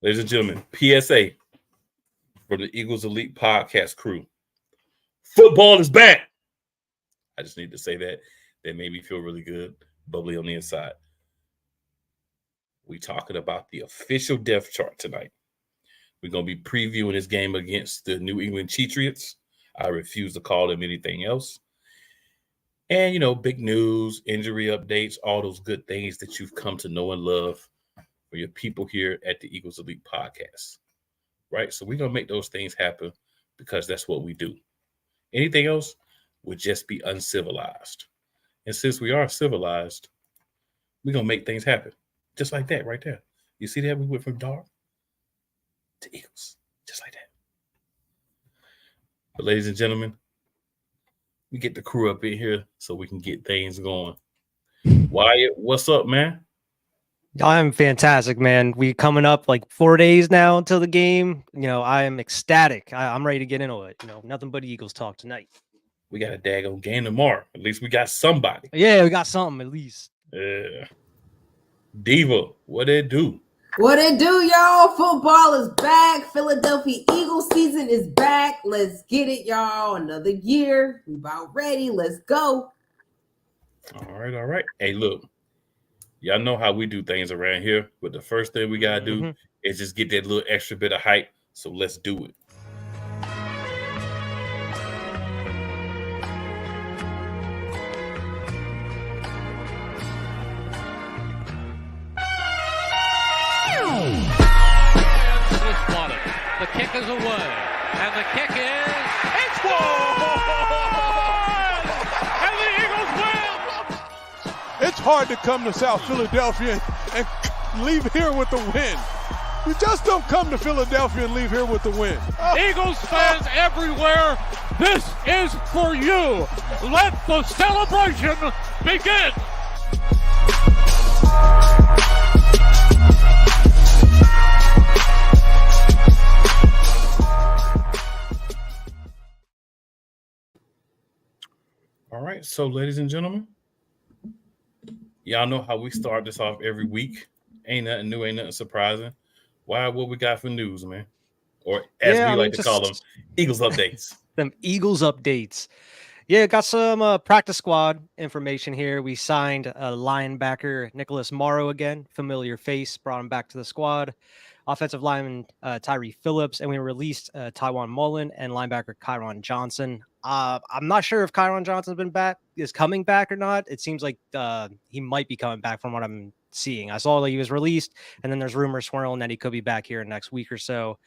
Ladies and gentlemen, PSA from the Eagles Elite Podcast crew. Football is back. I just need to say that. That made me feel really good, bubbly on the inside. We talking about the official depth chart tonight. We're going to be previewing this game against the New England Patriots. I refuse to call them anything else. And, you know, big news, injury updates, all those good things that you've come to know and love for your people here at the Eagles Elite Podcast. Right? So we're going to make those things happen because that's what we do. Anything else would just be uncivilized. And since we are civilized, we're going to make things happen. Just like that right there. You see that? We went from dark to Eagles. Just like that. But ladies and gentlemen, we get the crew up in here so we can get things going. Wyatt, what's up, man? I'm fantastic, man. We coming up like 4 days now until the game. You know, I am ecstatic. I'm ready to get into it. You know, nothing but Eagles talk tonight. We got a daggone game tomorrow. At least we got somebody. Yeah, we got something at least. Yeah. Diva, what it do? What it do, y'all? Football is back. Philadelphia Eagles season is back. Let's get it, y'all. Another year. We about ready. Let's go. All right. Hey, look. Y'all know how we do things around here. But the first thing we got to do is just get that little extra bit of hype. So let's do it. The kick is away, and the kick is, it's good! And the Eagles win! It's hard to come to South Philadelphia and leave here with the win. We just don't come to Philadelphia and leave here with the win. Eagles fans everywhere, this is for you. Let the celebration begin. All right, so ladies and gentlemen, y'all know how we start this off every week. Ain't nothing new, ain't nothing surprising. Why? What we got for news, man? Or as we like to call them, Eagles updates. Them Eagles updates. Yeah, got some practice squad information here. We signed a linebacker, Nicholas Morrow again, familiar face, brought him back to the squad. Offensive lineman Tyree Phillips, and we released Tywan Mullen and linebacker Kyron Johnson. I'm not sure if Kyron Johnson's is coming back or not. It seems like he might be coming back from what I'm seeing. I saw that he was released, and then there's rumors swirling that he could be back here next week or so.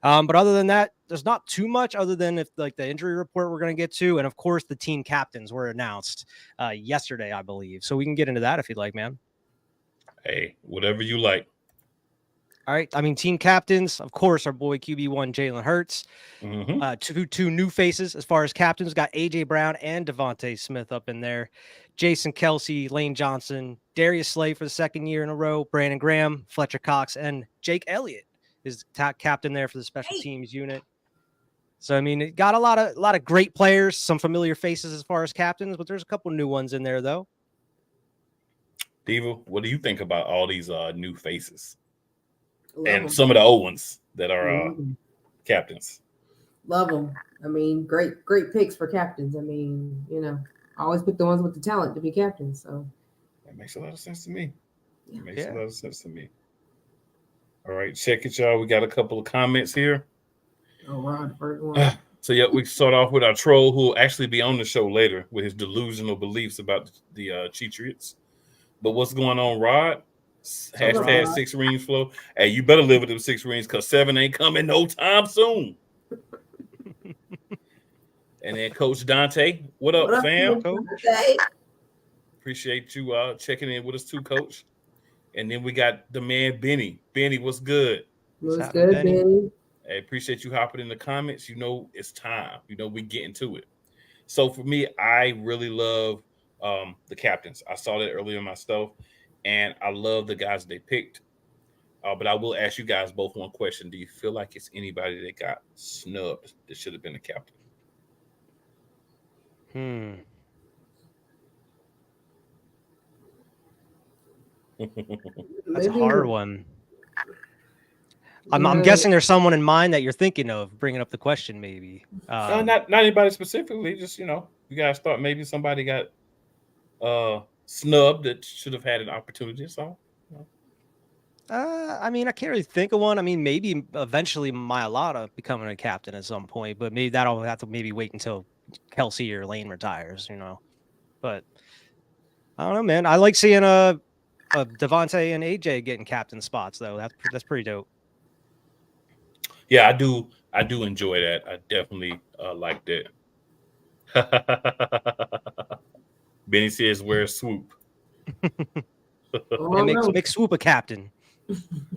But other than that, there's not too much other than if like the injury report we're going to get to. And of course, the team captains were announced yesterday, I believe. So we can get into that if you'd like, man. Hey, whatever you like. All right. I mean, team captains, of course, our boy QB1 Jalen Hurts. Two new faces as far as captains. Got AJ Brown and Devontae Smith up in there. Jason Kelsey, Lane Johnson, Darius Slay for the second year in a row, Brandon Graham, Fletcher Cox, and Jake Elliott is captain there for the special teams unit. So I mean, it got a lot of great players, some familiar faces as far as captains, but there's a couple new ones in there though. Diva, what do you think about all these new faces? And some of the old ones that are captains. Love them. I mean, great picks for captains. I mean, you know, I always pick the ones with the talent to be captains. So that makes a lot of sense to me. A lot of sense to me. All right, check it, y'all. We got a couple of comments here. Oh, wow, the first one. So yeah, we start off with our troll, who will actually be on the show later with his delusional beliefs about the Patriots. But what's going on, Rod? Hashtag 6 rings flow. Hey, you better live with them 6 rings because 7 ain't coming no time soon. And then Coach Dante, what up, fam? Coach? Appreciate you checking in with us too, Coach. And then we got the man Benny. Benny, what's good? What's good, Benny? Hey, appreciate you hopping in the comments. You know it's time. You know we get into it. So for me, I really love the captains. I saw that earlier myself. And I love the guys they picked. But I will ask you guys both one question. Do you feel like it's anybody that got snubbed that should have been a captain? That's a hard one. I'm guessing there's someone in mind that you're thinking of bringing up the question, maybe. Not anybody specifically. Just you guys thought maybe somebody got snubbed that should have had an opportunity. So. I mean, I can't really think of one. I mean, maybe eventually Mailata becoming a captain at some point, but maybe that'll have to maybe wait until Kelsey or Lane retires, But I don't know, man. I like seeing Devontae and AJ getting captain spots, though. That's pretty dope. Yeah, I do enjoy that. I definitely like that. Benny says, "Where's Swoop?" Make Swoop a captain.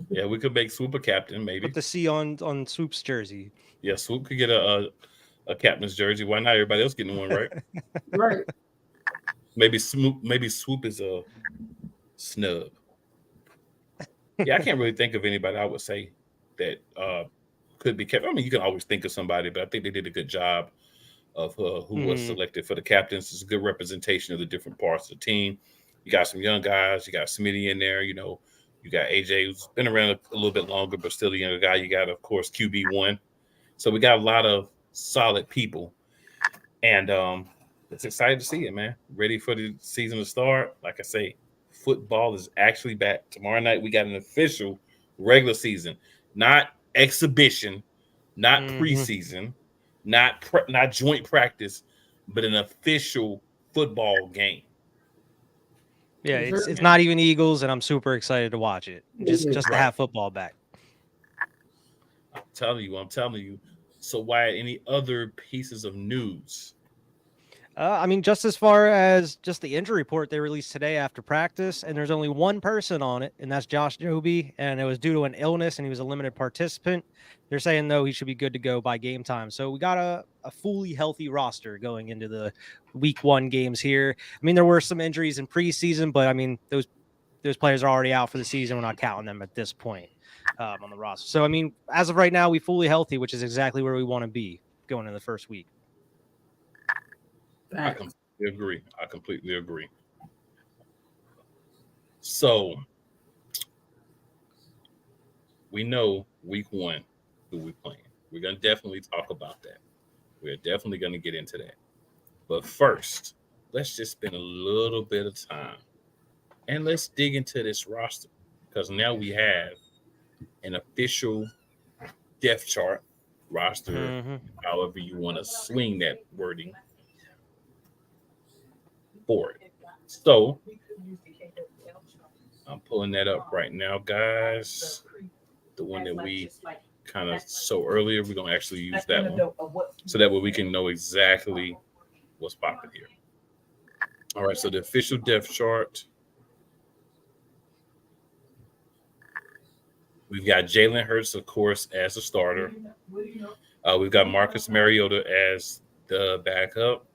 Yeah, we could make Swoop a captain, maybe. Put the C on Swoop's jersey. Yeah, Swoop could get a captain's jersey. Why not? Everybody else getting one, right? Right. Maybe Swoop is a snub. Yeah, I can't really think of anybody I would say that could be kept. I mean, you can always think of somebody, but I think they did a good job of who was selected for the captains. It's a good representation of the different parts of the team. You got some young guys. You got Smitty in there. You got AJ, who's been around a little bit longer, but still a younger guy. You got, of course, QB1. So we got a lot of solid people. And it's exciting to see it, man. Ready for the season to start. Like I say, football is actually back. Tomorrow night, we got an official regular season. Not exhibition, not preseason, not joint practice, but an official football game. Yeah, it's not even Eagles, and I'm super excited to watch it. Just to have football back. I'm telling you. So why any other pieces of news? I mean, just as far as just the injury report they released today after practice, and there's only one person on it, and that's Josh Joby, and it was due to an illness, and he was a limited participant. They're saying, though, he should be good to go by game time. So we got a fully healthy roster going into the week 1 games here. I mean, there were some injuries in preseason, but I mean, those players are already out for the season. We're not counting them at this point on the roster. So, I mean, as of right now, we fully healthy, which is exactly where we want to be going in the first week. I completely agree. So we know week 1 who we playing. We're going to definitely talk about that. We're definitely going to get into that. But first, let's just spend a little bit of time and let's dig into this roster, because now we have an official depth chart roster, however you want to swing that wording for it. So I'm pulling that up right now, guys. The one that we kind of saw earlier, we're going to actually use that one so that way we can know exactly what's popping here. All right, so the official depth chart. We've got Jalen Hurts, of course, as a starter. We've got Marcus Mariota as the backup.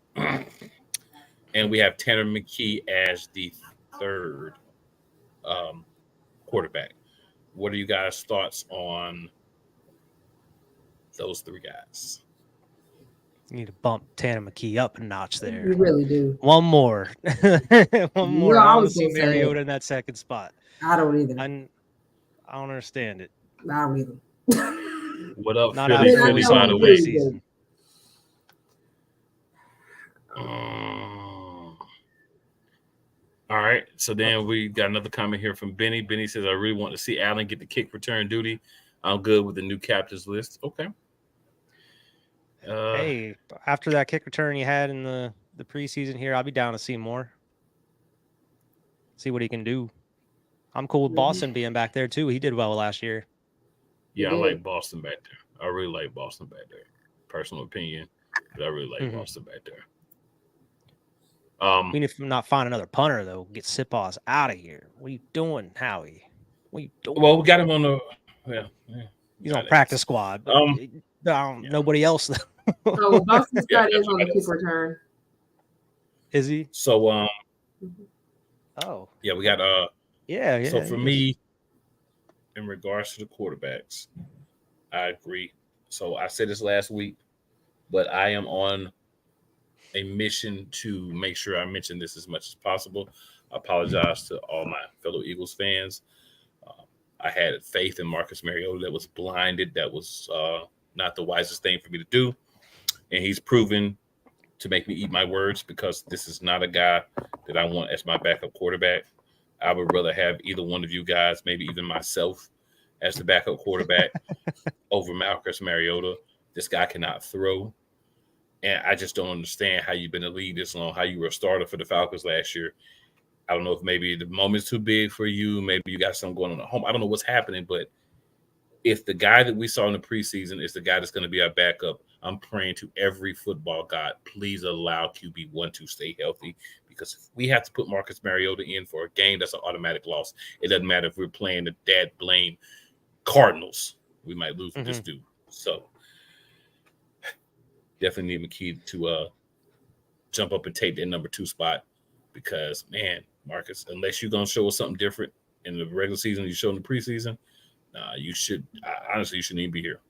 And we have Tanner McKee as the third quarterback. What are you guys' thoughts on those 3 guys? You need to bump Tanner McKee up a notch there. You really do. One more. One more. No, I I want to was see gonna say Mariota in that second spot. I don't either. I don't understand it. I don't either. What up, Not Philly? after Philly, this by the way. season. All right. So then we got another comment here from Benny. Benny says, I really want to see Allen get the kick return duty. I'm good with the new captains list. Okay. Hey, after that kick return you had in the preseason here, I'll be down to see more. See what he can do. I'm cool with Boston being back there too. He did well last year. Yeah, I like Boston back there. I really like Boston back there. Personal opinion, but I really like Boston back there. I mean, if I'm not find another punter though, get Siposs out of here. What are you doing, Howie? What are you doing? Well, we got him on the he's on practice squad. But nobody else though. So Boston Scott is on the kick return. Is he? So oh. Yeah, we got yeah. So for me, in regards to the quarterbacks, I agree. So I said this last week, but I am on a mission to make sure I mention this as much as possible. I apologize to all my fellow Eagles fans. I had faith in Marcus Mariota that was blinded. That was not the wisest thing for me to do. And he's proven to make me eat my words because this is not a guy that I want as my backup quarterback. I would rather have either one of you guys, maybe even myself, as the backup quarterback over Marcus Mariota. This guy cannot throw. And I just don't understand how you've been in the league this long, how you were a starter for the Falcons last year. I don't know if maybe the moment's too big for you. Maybe you got something going on at home. I don't know what's happening, but if the guy that we saw in the preseason is the guy that's going to be our backup, I'm praying to every football god, please allow QB1 to stay healthy, because if we have to put Marcus Mariota in for a game, that's an automatic loss. It doesn't matter if we're playing the dad blame Cardinals. We might lose with this dude. So definitely need McKee to jump up and take that number 2 spot, because, man, Marcus, unless you're going to show us something different in the regular season you showed in the preseason, you should honestly, you shouldn't even be here.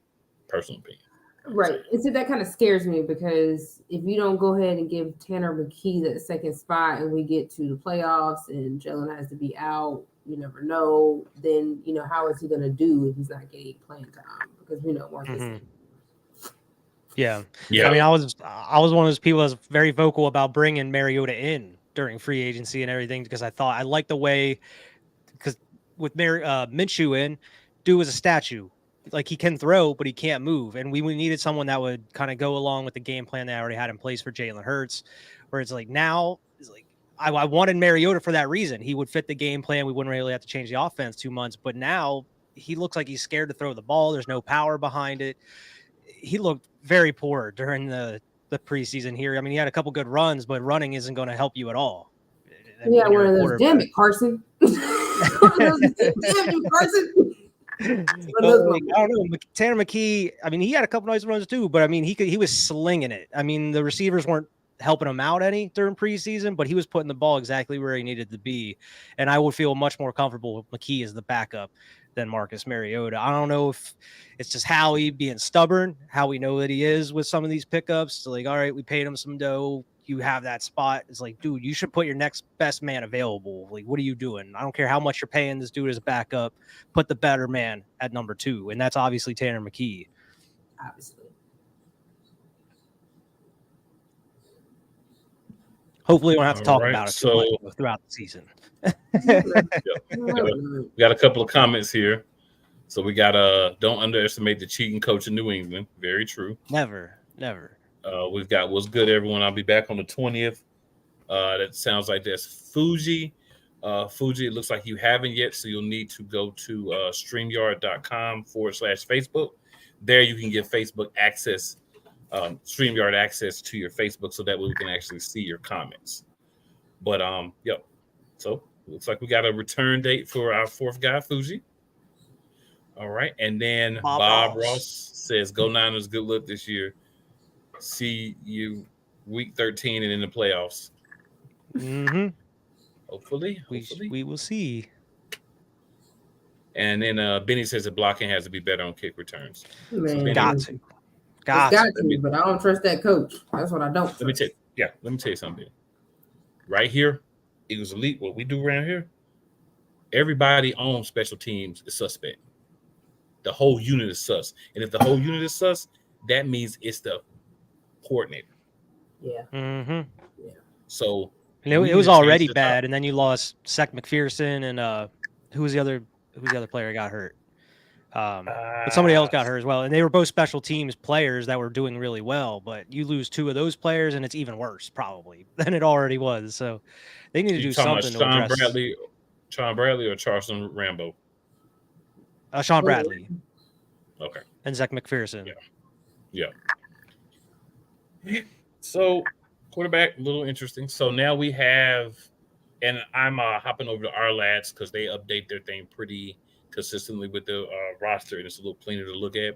Personal opinion. Right. And so that kind of scares me, because if you don't go ahead and give Tanner McKee that second spot and we get to the playoffs and Jalen has to be out, you never know, then, how is he going to do if he's not getting playing time? Because we know Marcus. Yeah. Yeah. I mean, I was one of those people that was very vocal about bringing Mariota in during free agency and everything, because I liked the way, because with Minshew in, dude was a statue. Like, he can throw, but he can't move. And we needed someone that would kind of go along with the game plan that I already had in place for Jalen Hurts, where it's like now, it's like I wanted Mariota for that reason. He would fit the game plan. We wouldn't really have to change the offense 2 months. But now he looks like he's scared to throw the ball. There's no power behind it. He looked very poor during the preseason here. I mean, he had a couple good runs, but running isn't going to help you at all. Yeah, one of those, damn it, Carson. Damn you, Carson. I don't know. Tanner McKee, I mean, he had a couple nice runs too, but I mean, he was slinging it. I mean, the receivers weren't helping him out any during preseason, but he was putting the ball exactly where he needed to be. And I would feel much more comfortable with McKee as the backup than Marcus Mariota. I don't know if it's just Howie being stubborn, how we know that he is with some of these pickups. So like, all right, we paid him some dough. You have that spot. It's like, dude, you should put your next best man available. Like, what are you doing? I don't care how much you're paying this dude as a backup. Put the better man at number 2, and that's obviously Tanner McKee. Obviously. Hopefully, we don't have to talk right, about it so throughout the season. We got a couple of comments here. So we got don't underestimate the cheating coach in New England. Very true. Never. We've got what's good, everyone. I'll be back on the 20th. That sounds like that's Fuji. Fuji, it looks like you haven't yet, so you'll need to go to StreamYard.com/Facebook. There you can get Facebook access, StreamYard access to your Facebook, so that way we can actually see your comments. But yep. So looks like we got a return date for our 4th guy, Fuji. All right, and then Bob Ross says, "Go Niners, good luck this year. See you week 13 and in the playoffs." Mm-hmm. Hopefully. We will see. Mm-hmm. And then Benny says the blocking has to be better on kick returns. Man, So Benny, Got to. but I don't trust that coach. That's what I don't trust. let me tell you something. Right here, Eagles Elite, what we do around here, everybody on special teams is suspect. The whole unit is sus. And if the whole unit is sus, that means it's the coordinator. Yeah. Mm-hmm. Yeah. So And it was already bad, and then you lost Sec McPherson and who was the other player got hurt? But somebody else got hurt as well, and they were both special teams players that were doing really well. But you lose 2 of those players, and it's even worse probably than it already was. So they need to do something to address. Sean Bradley or Charleston Rambo? Sean Bradley. Okay. And Zach McPherson. Yeah. So quarterback, a little interesting. So now we have, and I'm hopping over to our lads because they update their thing pretty consistently with the roster, and it's a little cleaner to look at.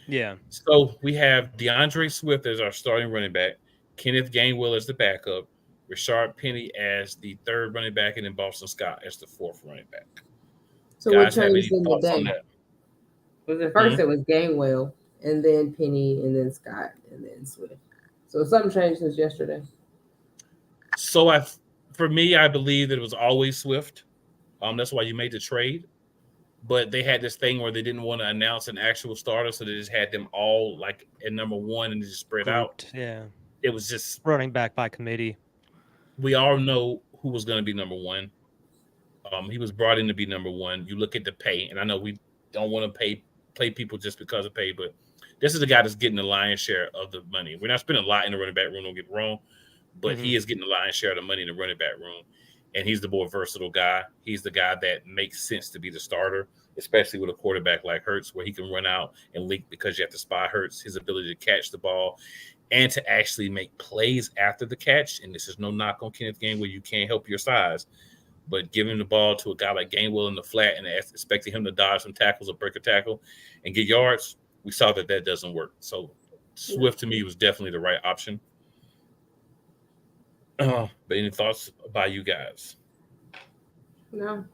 Yeah. So we have DeAndre Swift as our starting running back, Kenneth Gainwell as the backup, Rashard Penny as the 3rd running back, and then Boston Scott as the 4th running back. So Guys, what have changed any in the thoughts on day? that? Was at first it was Gainwell, and then Penny, and then Scott, and then Swift. So something changed since yesterday. So for me, I believe that it was always Swift. That's why you made the trade. but they had this thing where they didn't want to announce an actual starter, so they just had them all like at number one and just spread out. Yeah. It was just running back by committee. We all know who was going to be number one. He was brought in to be number one. You look at the pay, and I know we don't want to play people just because of pay, but this is the guy that's getting the lion's share of the money. We're not spending a lot in the running back room, don't get me wrong, but he is getting the lion's share of the money in the running back room, and he's the more versatile guy. He's the guy that makes sense to be the starter, especially with a quarterback like Hurts, where he can run out and leak because you have to spy Hurts, his ability to catch the ball and to actually make plays after the catch. And this is no knock on Kenneth Gainwell. You can't help your size. But giving the ball to a guy like Gainwell in the flat and expecting him to dodge some tackles or break a tackle and get yards, we saw that doesn't work. So Swift, to me, was definitely the right option. But any thoughts by you guys? No.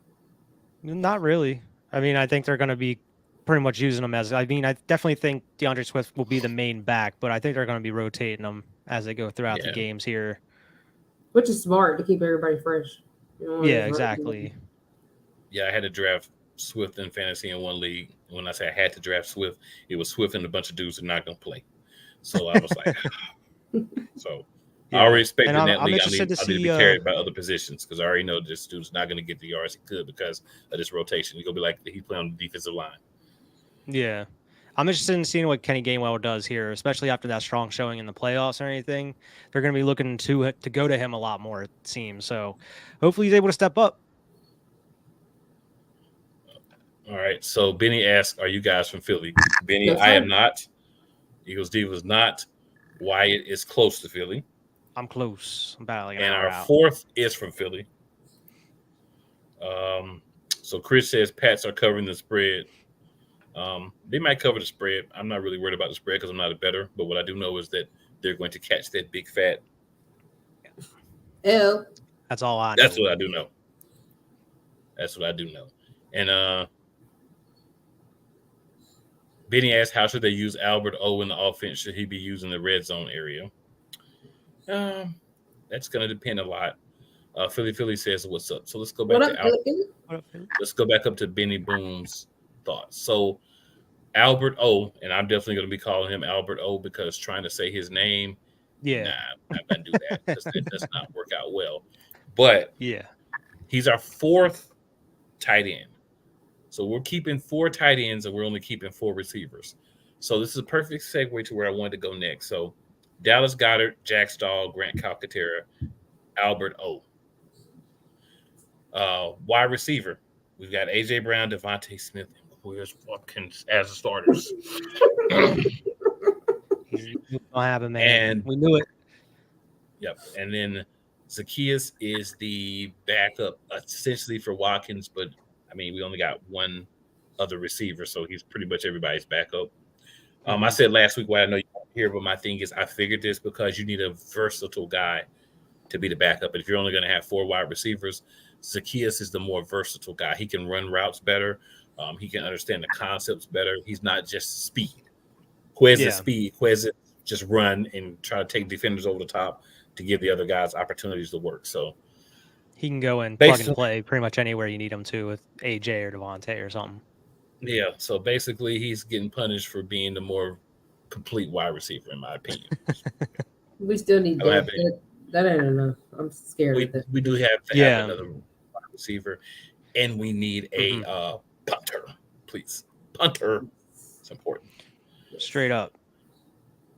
Not really. I mean, I think they're going to be pretty much using them as, I mean, I definitely think DeAndre Swift will be the main back, but I think they're going to be rotating them as they go throughout the games here. Which is smart to keep everybody fresh. Yeah, exactly. Yeah, I had to draft Swift in fantasy in one league. When I say I had to draft Swift, it was Swift and a bunch of dudes who are not going to play. So I was like, I already expected in that league I need to be carried by other positions because I already know this dude's not going to get the yards he could because of this rotation. He's going to be like he play on the defensive line. Yeah. I'm interested in seeing what Kenny Gainwell does here, especially after that strong showing in the playoffs or anything. They're going to be looking to go to him a lot more, it seems. So hopefully he's able to step up. All right. So Benny asked, are you guys from Philly? Benny, I am not. Eagles D was not. Wyatt is close to Philly. I'm close. I'm about like an and hour our out. Fourth is from Philly. So Chris says Pats are covering the spread. They might cover the spread. I'm not really worried about the spread because I'm not a bettor. But what I do know is that they're going to catch that big fat. L. That's all I know. That's what I do know. That's what I do know. And Benny asked, how should they use Albert O in the offense? Should he be using the red zone area? That's going to depend a lot. Philly says, what's up? So let's go back to Albert. Let's go back up to Benny Boom's thoughts. So Albert O, and I'm definitely going to be calling him Albert O because trying to say his name, I'm not going to do that because that does not work out well. But he's our fourth tight end. So we're keeping 4 tight ends and we're only keeping 4 receivers. So this is a perfect segue to where I wanted to go next. So Dallas Goedert, Jack Stahl, Grant Calcaterra, Albert O. Wide receiver, we've got A.J. Brown, Devontae Smith, and Quez Watkins as the starters. You don't have him, man. And we knew it. Yep. And then Zacchaeus is the backup essentially for Watkins, but I mean, we only got one other receiver, so he's pretty much everybody's backup. I said last week, why I know you don't hear, but my thing is I figured this because you need a versatile guy to be the backup. And if you're only going to have 4 wide receivers, Zacchaeus is the more versatile guy. He can run routes better. He can understand the concepts better. He's not just speed. Quez is speed. Quez is just run and try to take defenders over the top to give the other guys opportunities to work. So he can go and plug and play pretty much anywhere you need him to with AJ or Devontae or something. Yeah, so basically he's getting punished for being the more complete wide receiver, in my opinion. We still need that. That ain't enough. I'm scared of that. We do have to have another wide receiver, and we need a punter, please. Punter. It's important. Straight up.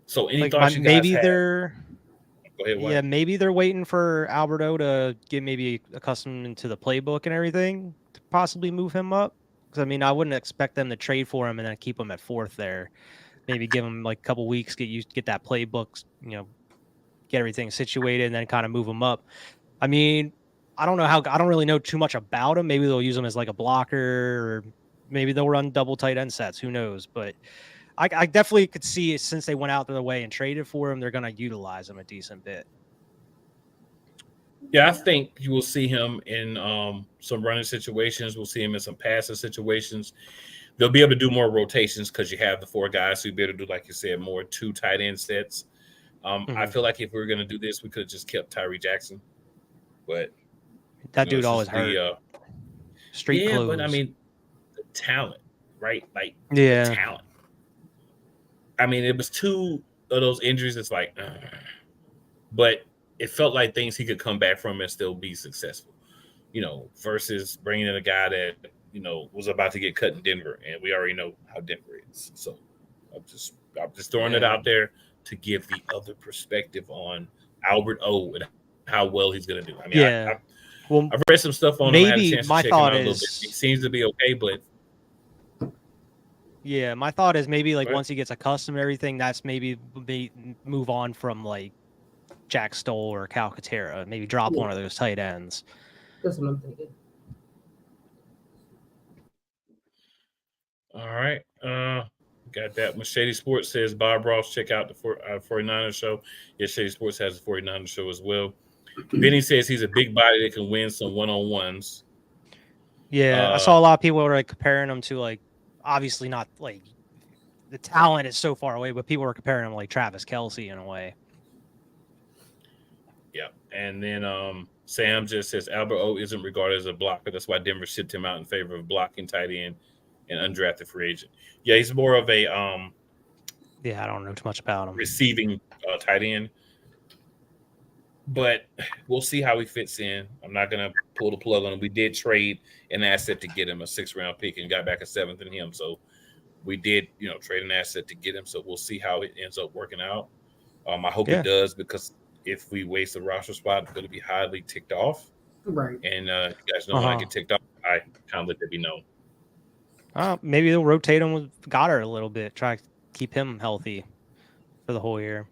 So any thoughts you guys maybe have? Go ahead, maybe they're waiting for Alberto to get maybe accustomed to the playbook and everything to possibly move him up. Because I mean, I wouldn't expect them to trade for him and then keep him at 4th there. Maybe give him like a couple weeks, get that playbook, get everything situated, and then kind of move him up. I mean, I don't really know too much about him. Maybe they'll use him as like a blocker, or maybe they'll run double tight end sets. Who knows? But I definitely could see, since they went out their way and traded for him, they're going to utilize him a decent bit. Yeah, I think you will see him in some running situations. We'll see him in some passing situations. They'll be able to do more rotations because you have the 4 guys who be able to do, like you said, more 2 tight end sets. I feel like if we were going to do this, we could have just kept Tyree Jackson. But that dude always hurt. Street clothes. But I mean, talent, right? Like Yeah. talent. I mean, it was 2 of those injuries. It's like, but it felt like things he could come back from and still be successful, versus bringing in a guy that, was about to get cut in Denver. And we already know how Denver is. So I'm just throwing it out there to give the other perspective on Albert O and how well he's going to do. I mean, I've read some stuff on him. I had a chance to check him out a little bit. He seems to be okay, but yeah, my thought is maybe like once he gets accustomed to everything, that's maybe move on from like Jack Stoll or Calcaterra. Maybe drop one of those tight ends. That's what I'm thinking. All right. Got that. Shady Sports says Bob Ross, check out the 49ers show. Yes, Shady Sports has the 49ers show as well. Benny says he's a big body that can win some one-on-ones. Yeah, I saw a lot of people were like comparing him to like, obviously not like the talent is so far away, but people were comparing him like Travis Kelce in a way. Yeah, and then Sam just says Albert O isn't regarded as a blocker. That's why Denver shipped him out in favor of blocking tight end and undrafted free agent. Yeah, he's more of a I don't know too much about him. Receiving tight end. But we'll see how he fits in. I'm not going to pull the plug on him. We did trade an asset to get him, a 6th-round pick, and got back a 7th in him. So we did, trade an asset to get him. So we'll see how it ends up working out. I hope it does, because if we waste a roster spot, I'm going to be highly ticked off. Right. And you guys know when I get ticked off, I kind of let that be known. Maybe they'll rotate him with Goddard a little bit, try to keep him healthy for the whole year.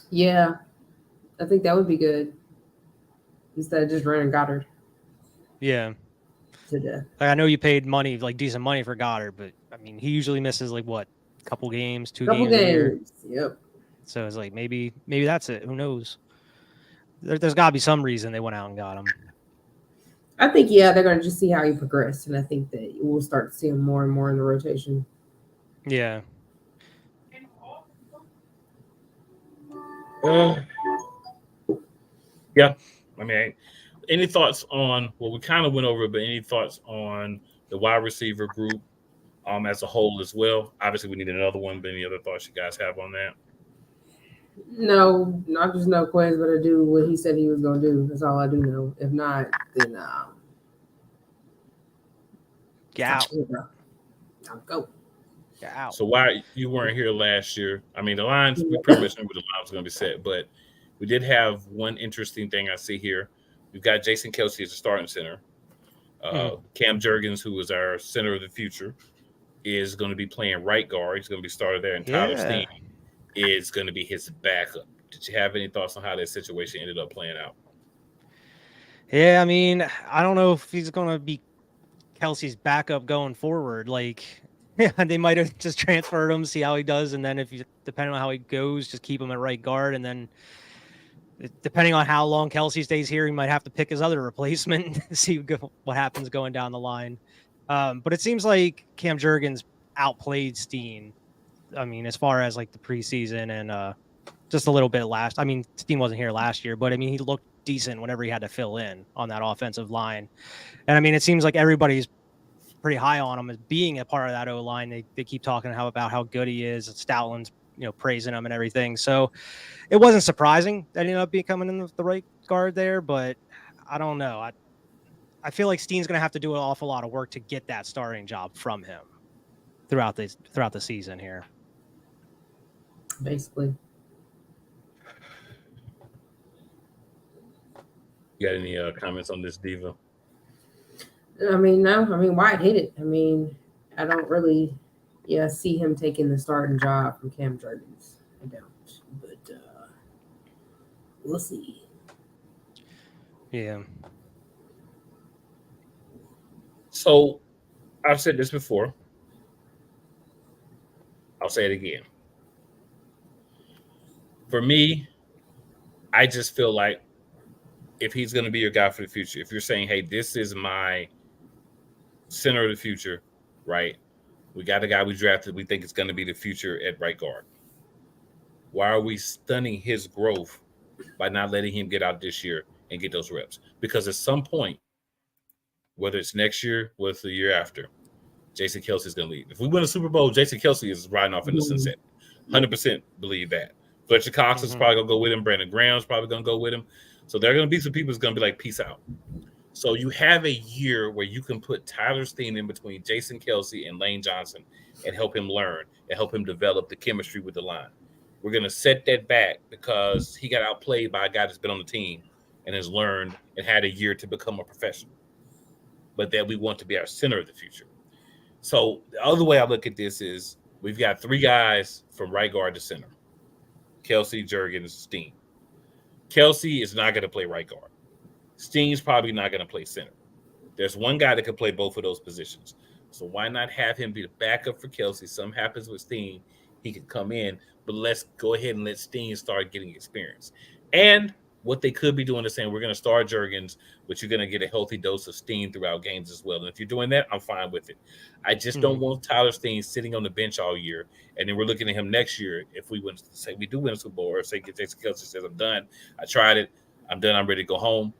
Yeah, I think that would be good instead of just running Goddard. Yeah. To death. Like, I know you paid money, like decent money for Goddard, but I mean, he usually misses like what, couple games, 2 games a year. Yep. So it's like maybe that's it. Who knows? There's got to be some reason they went out and got him. I think they're going to just see how he progressed, and I think that we'll start to see him more and more in the rotation. Yeah. Yeah. I mean, any thoughts on, we kind of went over it, but any thoughts on the wide receiver group as a whole as well? Obviously, we need another one, but any other thoughts you guys have on that? No, not just no quiz, but I do what he said he was going to do. That's all I do know. If not, then get out. I'll go. Get out. So why you weren't here last year? I mean, the lines, we pretty much knew the lines were going to be set, but we did have one interesting thing I see here. We've got Jason Kelce as a starting center. Cam Jurgens, who is our center of the future, is going to be playing right guard. He's going to be started there, and Tyler Steen is going to be his backup. Did you have any thoughts on how that situation ended up playing out? Yeah, I mean, I don't know if he's going to be Kelce's backup going forward. Like, they might have just transferred him, see how he does, and then depending on how he goes, just keep him at right guard, and then depending on how long Kelce stays here, he might have to pick his other replacement and see what happens going down the line. But it seems like Cam Jurgens outplayed Steen. I mean, as far as like the preseason and just a little bit last. I mean, Steen wasn't here last year, but I mean, he looked decent whenever he had to fill in on that offensive line. And I mean, it seems like everybody's pretty high on him as being a part of that O-line. They keep talking about how good he is. Stoutland's, praising him and everything. So it wasn't surprising that he ended up becoming in the right guard there, but I don't know. I feel like Steen's going to have to do an awful lot of work to get that starting job from him throughout the season here. Basically. You got any comments on this, Diva? I mean, no. I mean, Wyatt hit it. I mean, I don't really, see him taking the starting job from Cam Jurgens. I don't. But we'll see. Yeah. So I've said this before. I'll say it again. For me, I just feel like if he's going to be your guy for the future, if you're saying, hey, this is my center of the future, right? We got a guy we drafted. We think it's going to be the future at right guard. Why are we stunning his growth by not letting him get out this year and get those reps? Because at some point, whether it's next year, whether it's the year after, Jason Kelce's going to leave. If we win a Super Bowl, Jason Kelce is riding off in the sunset. 100% believe that. Fletcher Cox is probably going to go with him. Brandon Graham's probably going to go with him. So there are going to be some people who's going to be like, peace out. So you have a year where you can put Tyler Steen in between Jason Kelce and Lane Johnson and help him learn and help him develop the chemistry with the line. We're going to set that back because he got outplayed by a guy that's been on the team and has learned and had a year to become a professional. But that we want to be our center of the future. So the other way I look at this is we've got 3 guys from right guard to center. Kelce, Juergens, Steen. Kelce is not going to play right guard. Steen's probably not going to play center. There's one guy that can play both of those positions. So why not have him be the backup for Kelce? Something happens with Steen, he can come in, but let's go ahead and let Steen start getting experience. And what they could be doing is saying we're going to start Juergens, but you're going to get a healthy dose of Steen throughout games as well. And if you're doing that, I'm fine with it. I just don't want Tyler Steen sitting on the bench all year, and then we're looking at him next year if we win, say we do win a Super Bowl, or say Jason Kelce says, I'm done. I tried it. I'm done. I'm ready to go home.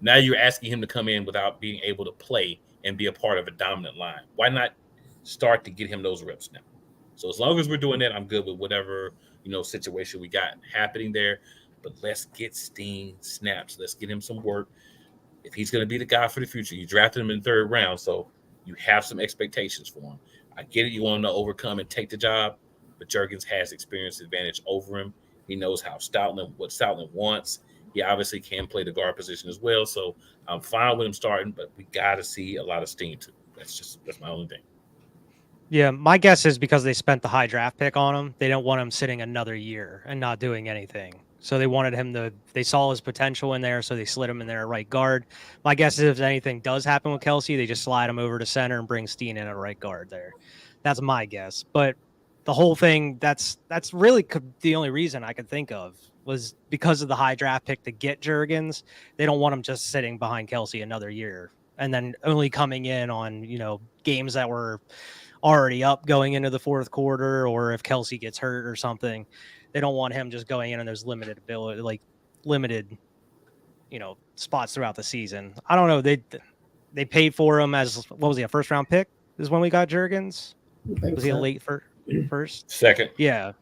Now you're asking him to come in without being able to play and be a part of a dominant line. Why not start to get him those reps now? So as long as we're doing that, I'm good with whatever, situation we got happening there. But let's get Steen snaps. Let's get him some work. If he's going to be the guy for the future, you drafted him in the 3rd round, so you have some expectations for him. I get it. You want him to overcome and take the job, but Juergens has experience advantage over him. He knows what Stoutland wants. He obviously can play the guard position as well, so I'm fine with him starting, but we got to see a lot of Steen too. That's my only thing. Yeah, my guess is because they spent the high draft pick on him, they don't want him sitting another year and not doing anything. So they wanted him they saw his potential in there, so they slid him in there at right guard. My guess is if anything does happen with Kelce, they just slide him over to center and bring Steen in at right guard there. That's my guess. But the whole thing, that's really the only reason I could think of was because of the high draft pick to get Juergens. They don't want him just sitting behind Kelce another year and then only coming in on, games that were already up going into the 4th quarter, or if Kelce gets hurt or something. They don't want him just going in and there's limited spots throughout the season. I don't know. They paid for him as, what was he, a 1st round pick is when we got Juergens? Was he a late first? Second. Yeah.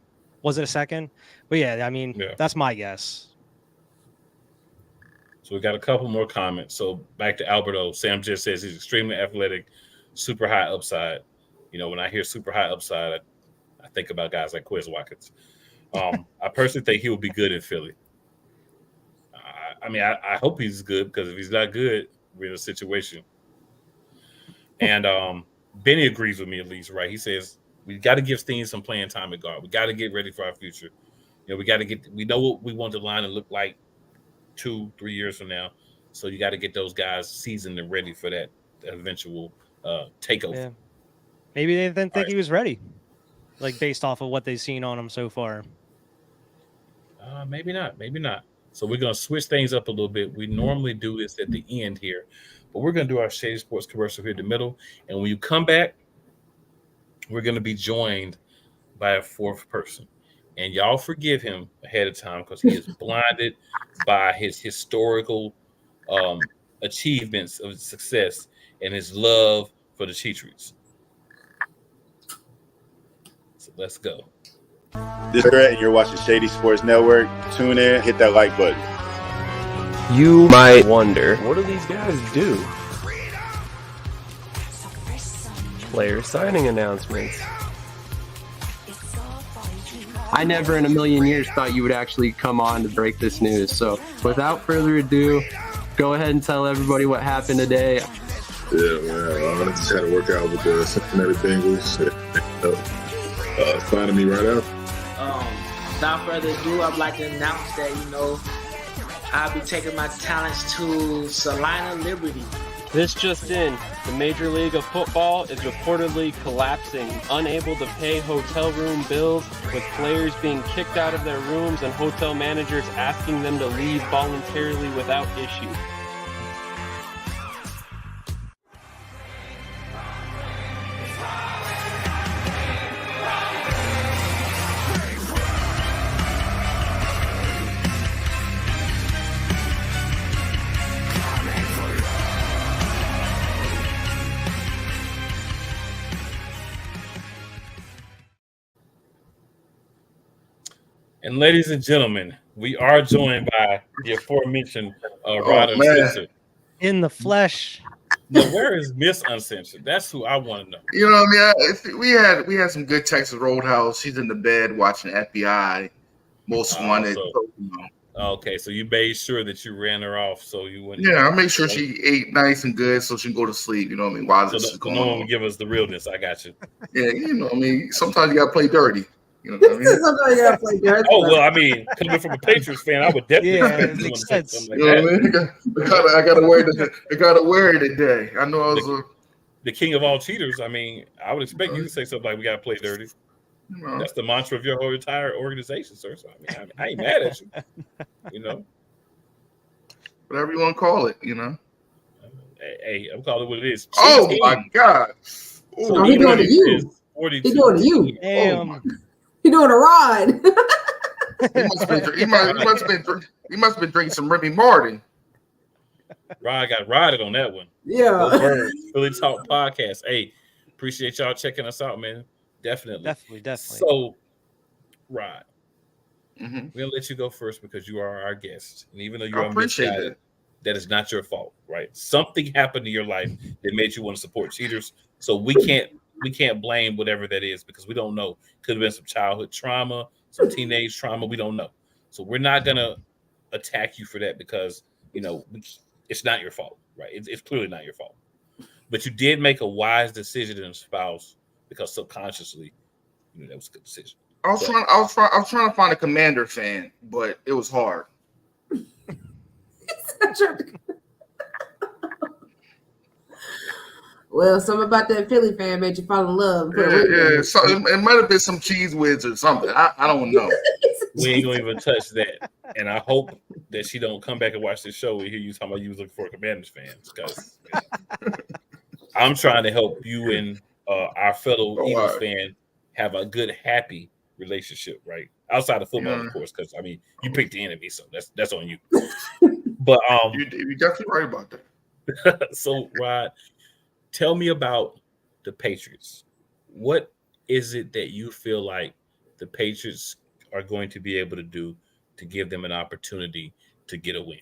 Was it a second? But yeah, that's my guess. So we got a couple more comments. So back to Alberto. Sam just says he's extremely athletic, super high upside. When I hear super high upside, I think about guys like Quez Watkins. I personally think he will be good in Philly. I hope he's good, because if he's not good, we're in a situation. And Benny agrees with me at least, right? He says we got to give Steen some playing time at guard. We got to get ready for our future. We know what we want the line to look like 2-3 years from now. So you got to get those guys seasoned and ready for that eventual takeover. Yeah. Maybe they didn't think he was ready, based off of what they've seen on him so far. Maybe not. So we're going to switch things up a little bit. We normally do this at the end here, but we're going to do our Shady Sports commercial here in the middle. And when you come back, we're going to be joined by a 4th person. And y'all forgive him ahead of time because he is blinded by his historical achievements of success and his love for the Cheatreats. So let's go. This is Brett, and you're watching Shady Sports Network. Tune in, hit that like button. You might wonder, what do these guys do? Player signing announcements. I never in a million years thought you would actually come on to break this news. So without further ado, go ahead and tell everybody what happened today. Yeah, man. I just had to work out with the Cincinnati Bengals. Finding me right out. Without further ado, I'd like to announce that, I'll be taking my talents to Salina Liberty. This just in, the Major League of Football is reportedly collapsing, unable to pay hotel room bills, with players being kicked out of their rooms and hotel managers asking them to leave voluntarily without issue. And ladies and gentlemen, we are joined by the aforementioned Rod Uncensored. In the flesh. Now, where is Miss Uncensored? That's who I want to know. You know what I mean? We had some good Texas Roadhouse. She's in the bed watching FBI, Most Wanted. Okay, so you made sure that you ran her off so you wouldn't. Yeah, I made sure she ate nice and good so she can go to sleep. You know what I mean? While this is going no on. one would give us the realness. I got you. Yeah, you know what I mean? Sometimes you got to play dirty. You know what I mean? Sometimes you got to play dirty. Oh, well, I mean, coming from a Patriots fan, I would definitely it makes sense. You know what I mean? I got to wear it today. I know I was the king of all cheaters. I mean, I would expect you to say something like, we got to play dirty. That's the mantra of your whole entire organization, sir. So, I mean, I ain't mad at you. You know? Whatever you want to call it, you know? Hey, I'm calling it what it is. Oh, my God. So he doing it to you. He doing it to you. Damn. He doing a ride. He must have been drinking some Remy Martin. Rod got rided on that one. Yeah. Philly Talk Podcast. Hey, appreciate y'all checking us out, man. Definitely. So, Rod, we're gonna let you go first because you are our guest, and even though you're misguided, that is not your fault, right? Something happened in your life that made you want to support cheaters, so we can't blame whatever that is because we don't know. Could have been some childhood trauma, some teenage trauma. We don't know, so we're not gonna attack you for that because it's not your fault, right? It's clearly not your fault, but you did make a wise decision in a spouse because subconsciously, that was a good decision. I was trying to find a Commander fan, but it was hard. Well, something about that Philly fan made you fall in love. Yeah. So it might have been some cheese whiz or something. I don't know. We ain't gonna even touch that. And I hope that she don't come back and watch this show and hear you talking about you was looking for Commanders fans because I'm trying to help you and our fellow Eagles fan have a good, happy relationship, right? Outside of football, of course, because I mean you picked the enemy, so that's on you. But you're definitely right about that. So, Rod, tell me about the Patriots. What is it that you feel like the Patriots are going to be able to do to give them an opportunity to get a win?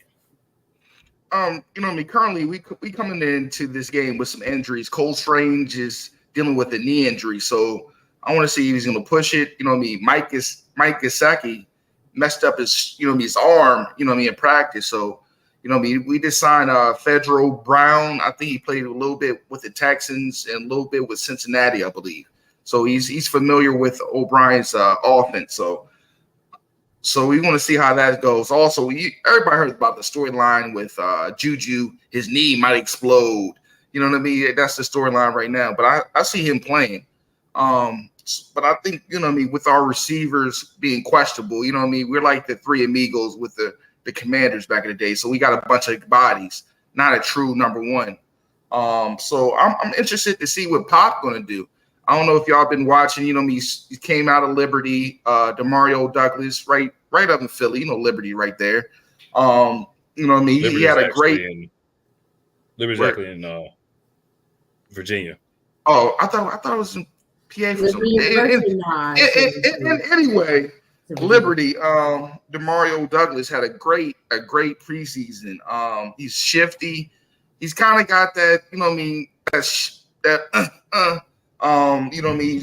Currently we coming into this game with some injuries. Cole Strange is dealing with a knee injury, so I want to see if he's going to push it. Mike Gesicki messed up his arm, in practice. So, we just signed Fedro Brown. I think he played a little bit with the Texans and a little bit with Cincinnati, I believe. So he's familiar with O'Brien's offense. So we want to see how that goes. Also, everybody heard about the storyline with Juju. His knee might explode. You know what I mean? That's the storyline right now. But I see him playing. But I think, with our receivers being questionable, we're like the three amigos with the Commanders back in the day. So we got a bunch of bodies, not a true number one. So I'm interested to see what Pop going to do. I don't know if y'all been watching, he came out of Liberty, DeMario Douglas, right up in Philly, Liberty right there. He had a great Liberty's actually in Virginia. Oh, I thought it was in PA for some. Anyway, Liberty, DeMario Douglas had a great preseason. He's shifty. He's kind of got that, he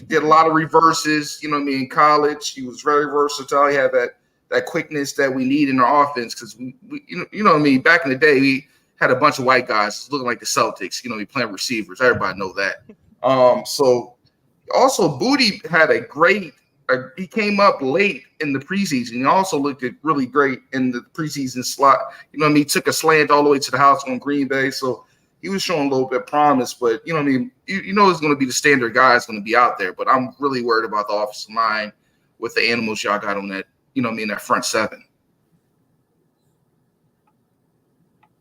did a lot of reverses, in college. He was very versatile. He had that quickness that we need in our offense because we back in the day, we had a bunch of white guys looking like the Celtics, playing receivers. Everybody know that. So also Booty had he came up late in the preseason. He also looked really great in the preseason slot. He took a slant all the way to the house on Green Bay. So he was showing a little bit of promise, but it's going to be the standard guys going to be out there. But I'm really worried about the offensive line with the animals y'all got on that, that front seven.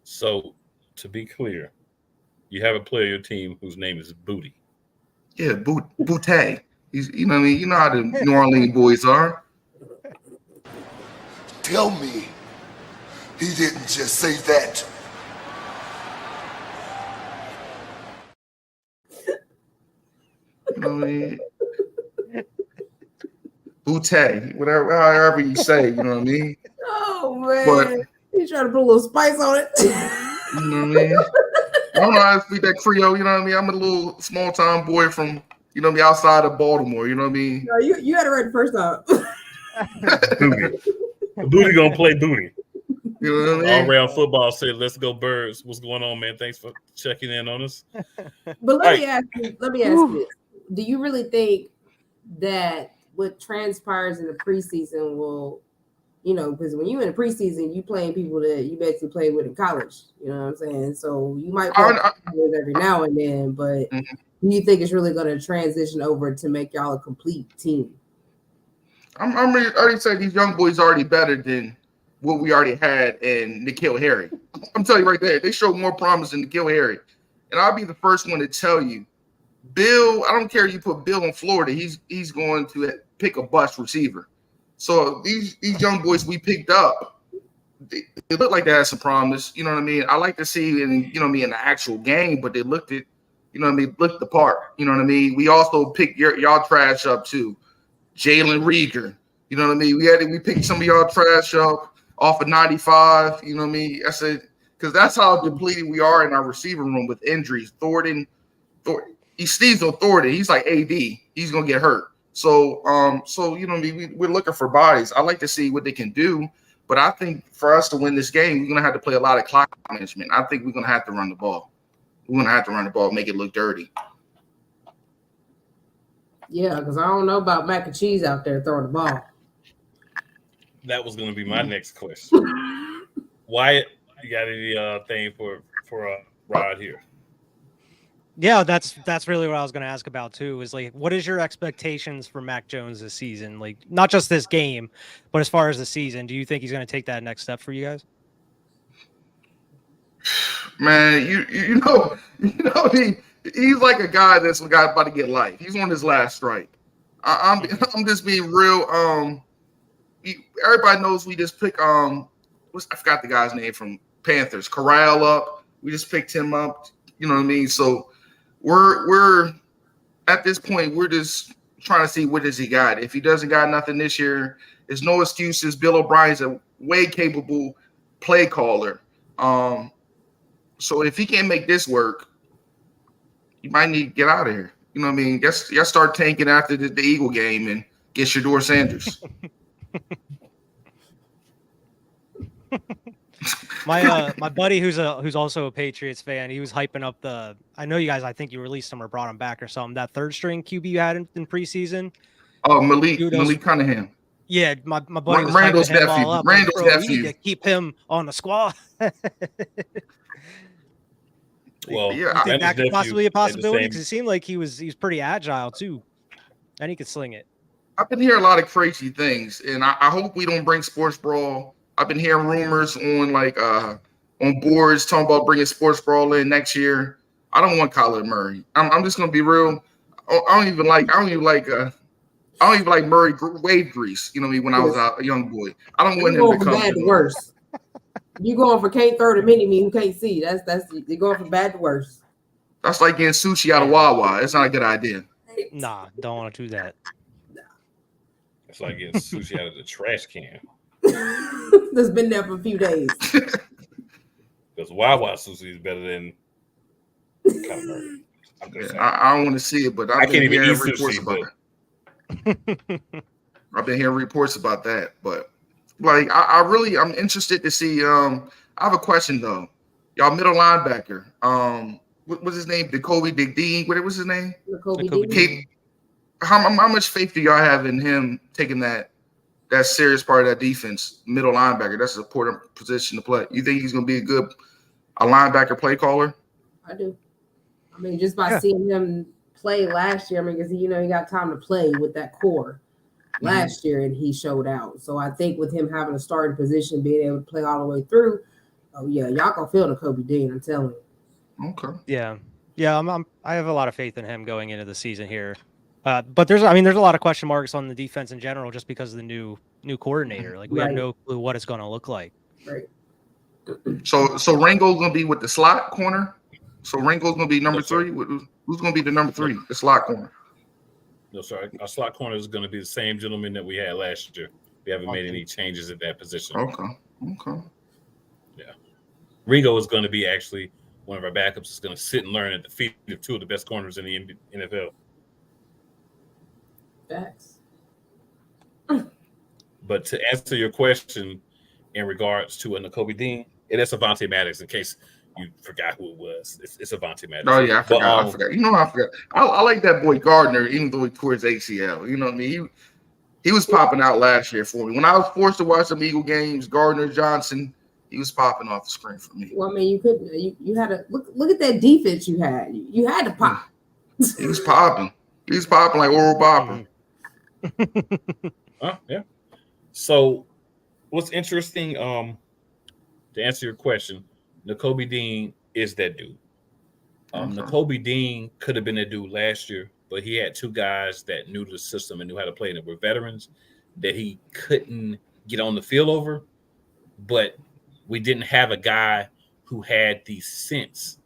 So to be clear, you have a player on your team whose name is Booty. Yeah, Booty. He's, you know how the New Orleans boys are. Tell me he didn't just say that. Butte, whatever, however you say, you know what I mean? Oh man, But you trying to put a little spice on it. you know what I mean? I don't know how to speak that Creole, you know what I mean? I'm a little small town boy from, you know what I mean, outside of Baltimore, you know what I mean? No, you had it right the first time. Booty. Booty gonna play booty. You know what I mean? All around football said, "Let's go Birds." What's going on, man? Thanks for checking in on us. But let me ask you this: do you really think that what transpires in the preseason will, because when you in the preseason, you playing people that you basically played with in college. You know what I'm saying? So you might play every now and then, but do you think it's really going to transition over to make y'all a complete team? I'm already saying these young boys are already better than what we already had in N'Keal Harry. I'm telling you right there, they show more promise than N'Keal Harry. And I'll be the first one to tell you, Bill, I don't care if you put Bill in Florida, he's going to pick a bust receiver. So these young boys we picked up, they look like they had some promise. You know what I mean? I like to see in the actual game, but they looked at, looked the part. You know what I mean? We also picked y'all trash up too. Jalen Rieger, you know what I mean? We picked some of y'all trash up off of 95, you know what I mean? I said, because that's how depleted we are in our receiver room with injuries. Thornton, he sneezed on Thornton. He's like AD. He's gonna get hurt. So you know what I mean? We're looking for bodies. I like to see what they can do, but I think for us to win this game, we're gonna have to play a lot of clock management. I think we're gonna have to run the ball. We're gonna have to run the ball, make it look dirty. Yeah, because I don't know about mac and cheese out there throwing the ball. That was going to be my next question. Wyatt, you got any thing for Rod here? Yeah, that's really what I was going to ask about too. Is like, what is your expectations for Mac Jones this season? Like, not just this game, but as far as the season, do you think he's going to take that next step for you guys? Man, you know he's like a guy that's about to get life. He's on his last strike. I'm just being real. Everybody knows we just pick I forgot the guy's name from Panthers. Corral up. We just picked him up. You know what I mean? So we're at this point, we're just trying to see what does he got. If he doesn't got nothing this year, there's no excuses. Bill O'Brien's a way capable play caller. So if he can't make this work, you might need to get out of here. You know what I mean? Guess start tanking after the Eagle game and get Shedeur Sanders. My buddy who's also a Patriots fan, he was hyping up I know you guys, I think you released him or brought him back or something, that third string QB you had in preseason. Oh, Malik Cunningham. Yeah, my buddy was Randall's hyping him nephew. all up. Randall's like, nephew. You need to keep him on the squad. Well, yeah, I think that could possibly be a possibility because it seemed like he was pretty agile too, and he could sling it. I've been hearing a lot of crazy things, and I hope we don't bring sports brawl. I've been hearing rumors on on boards talking about bringing sports brawl in next year. I don't want Kyler Murray. I'm just gonna be real. I don't even like Murray wave grease. You know me when I was a young boy. I don't want him to come. Bad to worse. You going for can't throw to mini me who can't see. That's you're going from bad to worse. That's like getting sushi out of Wawa. It's not a good idea. Nah, don't want to do that. It's like getting sushi out of the trash can. That's been there for a few days. Because Wawa sushi is better than Kyler. I don't want to see it, but I can't even eat sushi. I've been hearing reports about that, but like I'm interested to see. I have a question though. Y'all middle linebacker. What was his name? Jacoby Dean. What was his name? Jacoby. How much faith do y'all have in him taking that serious part of that defense, middle linebacker? That's an important position to play. You think he's going to be a linebacker play caller? I do. I mean, just by seeing him play last year, I mean, because he got time to play with that core last year, and he showed out. So I think with him having a starting position, being able to play all the way through, oh yeah, y'all gonna feel the Kobe Dean. I'm telling you. Okay. Yeah. I have a lot of faith in him going into the season here. But there's a lot of question marks on the defense in general, just because of the new coordinator. Like we have no clue what it's going to look like. Right. So Ringo's going to be with the slot corner. So Ringo's going to be number 3. Who's going to be the number 3? The slot corner. No, sorry. Our slot corner is going to be the same gentleman that we had last year. We haven't made any changes at that position. Okay. Yeah. Rigo is going to be actually one of our backups. Is going to sit and learn at the feet of two of the best corners in the NFL. Facts. But to answer your question in regards to a Nakobe Dean, it is Avonte Maddox. In case you forgot who it was, it's Avonte Maddox. Oh yeah, I forgot. You know, I forgot. I like that boy Gardner, even though he tore his ACL. You know what I mean? He was popping out last year for me. When I was forced to watch some Eagle games, Gardner Johnson, he was popping off the screen for me. Well, I mean, you couldn't. You had to look at that defense you had. You had to pop. He was popping. He was popping like Oral Bopper. Yeah. So, what's interesting? To answer your question, Nakobe Dean is that dude. Nakobe Dean could have been that dude last year, but he had two guys that knew the system and knew how to play, and were veterans that he couldn't get on the field over. But we didn't have a guy who had the sense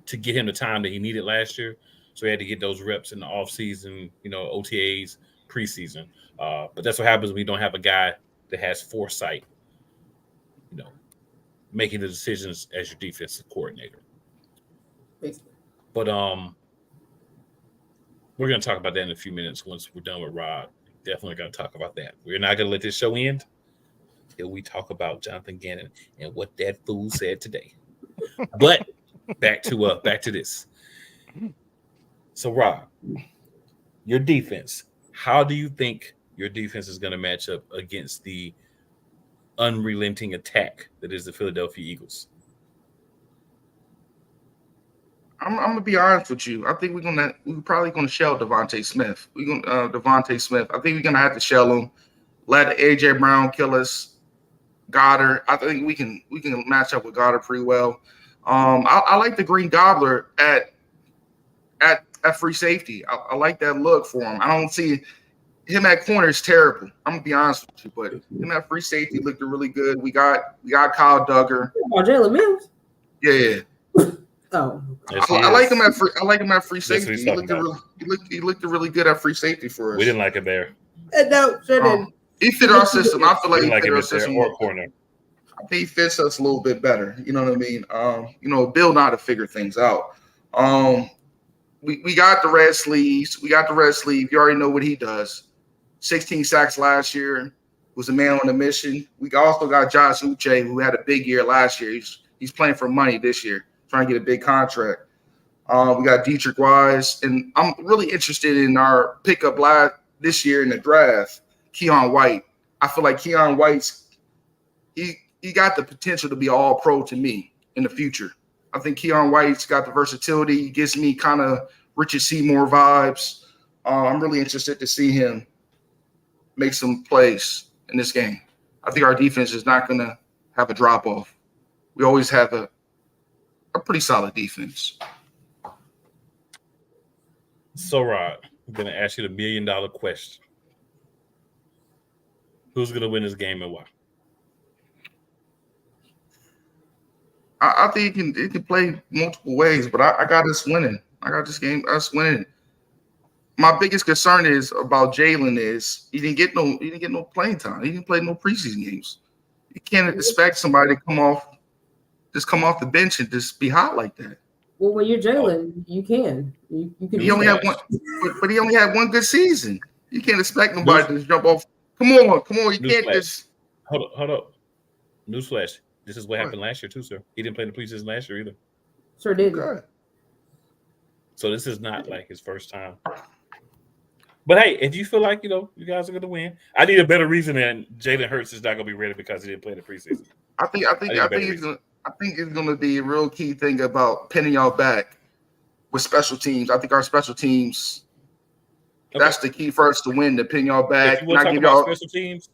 to get him the time that he needed last year. So he had to get those reps in the offseason, OTAs, preseason. But that's what happens when you don't have a guy that has foresight, making the decisions as your defensive coordinator. Basically. But we're going to talk about that in a few minutes once we're done with Rod. Definitely going to talk about that. We're not going to let this show end till we talk about Jonathan Gannon and what that fool said today. But back to this. So, Rod, your defense. How do you think your defense is going to match up against the unrelenting attack that is the Philadelphia Eagles? I'm gonna be honest with you. I think we're probably gonna shell Devontae Smith. Devontae Smith. I think we're gonna have to shell him. Let AJ Brown kill us. Goddard. I think we can match up with Goddard pretty well. I like the Green Gobbler at free safety. I like that look for him. I don't see him at corner is terrible. I'm gonna be honest with you, but him at free safety looked really good. We got Kyle Duggar. Oh, Jalen Mills. Yeah. Oh, I like him at free. I like him at free safety. He looked really good at free safety for us. We didn't like him there. No, sure didn't. He fit our system. I feel like he fit our him system. or corner. I think he fits us a little bit better. You know what I mean? Bill know how to figure things out. We got the red sleeves. You already know what he does. 16 sacks last year. Was a man on a mission. We also got Josh Uche, who had a big year last year. He's playing for money this year, trying to get a big contract. We got Dietrich Wise, and I'm really interested in our pickup this year in the draft, Keon White. I feel like Keon White's he got the potential to be all pro to me in the future. I think Keon White's got the versatility. He gives me kind of Richard Seymour vibes. I'm really interested to see him make some plays in this game. I think our defense is not going to have a drop-off. We always have a pretty solid defense. So, Rod, I'm going to ask you the $1 million question. Who's going to win this game and why? I think it can play multiple ways, but I got us winning. I got this game us winning. My biggest concern is about Jalen is he didn't get no playing time. He didn't play no preseason games. You can't expect somebody to come off the bench and just be hot like that. Well, when you're Jalen, you can. You can. He only had one, but he only had one good season. You can't expect nobody to jump off. Come on. You can't just hold up. Newsflash. This is what happened last year too, sir. He didn't play the preseason last year either. Sure did. Okay. So this is not like his first time. But hey, if you feel like you guys are going to win, I need a better reason than Jalen Hurts is not going to be ready because he didn't play the preseason. I think it's going to be a real key thing about pinning y'all back with special teams. I think our special teams. Okay. That's the key for us to win. To pin y'all back. If you want to talk about special teams,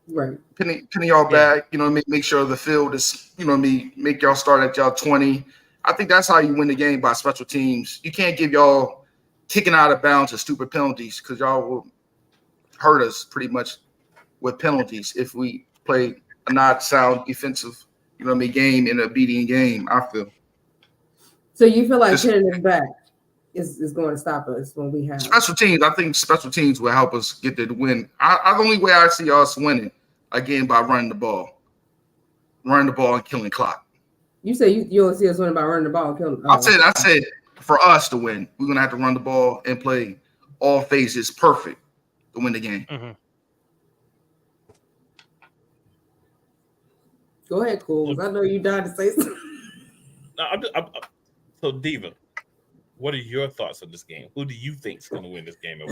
right? Pinning y'all back. Make sure the field is. Make y'all start at y'all 20. I think that's how you win the game, by special teams. You can't give y'all kicking out of bounds or stupid penalties, because y'all will hurt us pretty much with penalties if we play a not sound defensive, game in a beating game, I feel. So you feel like pinning it back is going to stop us when we have special teams. I think special teams will help us get the win. The only way I see us winning again by running the ball and killing clock. You say you don't see us winning by running the ball and killing. I said for us to win, we're gonna have to run the ball and play all phases perfect to win the game. Mm-hmm. Go ahead, Cool. I know you died to say something. No, so Diva, what are your thoughts on this game? Who do you think is going to win this game?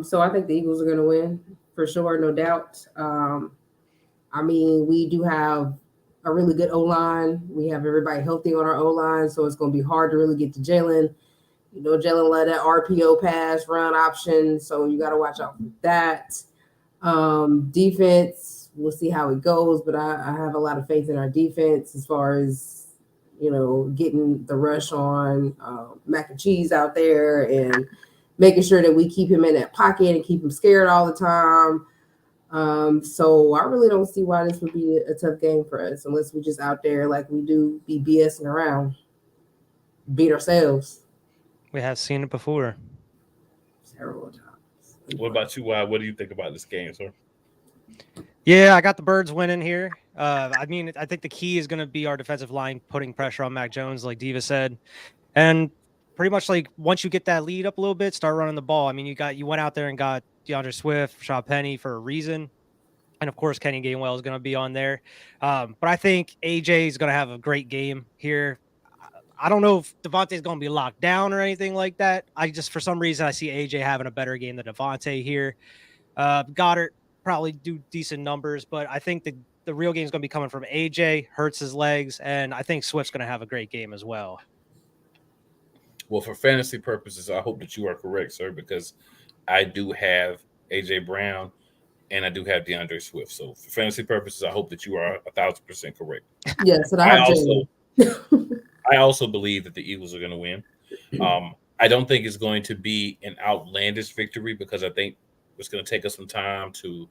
So I think the Eagles are going to win for sure, no doubt. I mean, we do have a really good O-line. We have everybody healthy on our O-line, so it's going to be hard to really get to Jalen. You know, Jalen led that RPO pass run option, so you got to watch out for that. Defense, we'll see how it goes, but I have a lot of faith in our defense as far as, you know, getting the rush on Mac and Cheese out there and making sure that we keep him in that pocket and keep him scared all the time. So I really don't see why this would be a tough game for us unless we just out there like we do be BSing around, beat ourselves. We have seen it before. Several times. What about you, Why? What do you think about this game, sir? Yeah, I got the Birds winning here. I mean, I think the key is going to be our defensive line putting pressure on Mac Jones, like Diva said. And pretty much like once you get that lead up a little bit, start running the ball. I mean, you went out there and got DeAndre Swift, Rashad Penny for a reason. And of course, Kenny Gainwell is going to be on there. But I think AJ is going to have a great game here. I don't know if Devontae is going to be locked down or anything like that. For some reason, I see AJ having a better game than Devontae here. Goddard probably do decent numbers, but I think the real game is going to be coming from AJ, hurts his legs, and I think Swift's going to have a great game as well. Well, for fantasy purposes, I hope that you are correct, sir, because I do have AJ Brown and I do have DeAndre Swift. So for fantasy purposes, I hope that you are 1,000% correct. Yes, and I also believe that the Eagles are going to win. I don't think it's going to be an outlandish victory because I think it's going to take us some time to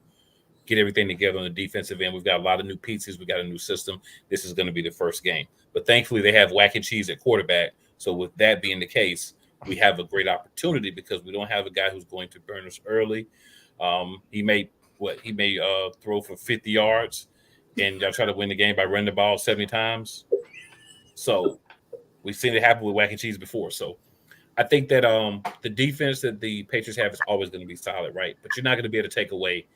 get everything together on the defensive end. We've got a lot of new pieces. We got a new system. This is going to be the first game. But thankfully, they have Wack and Cheese at quarterback. So with that being the case, we have a great opportunity because we don't have a guy who's going to burn us early. He may throw for 50 yards and y'all try to win the game by running the ball 70 times. So we've seen it happen with Wack and Cheese before. So I think that the defense that the Patriots have is always going to be solid, right? But you're not going to be able to take away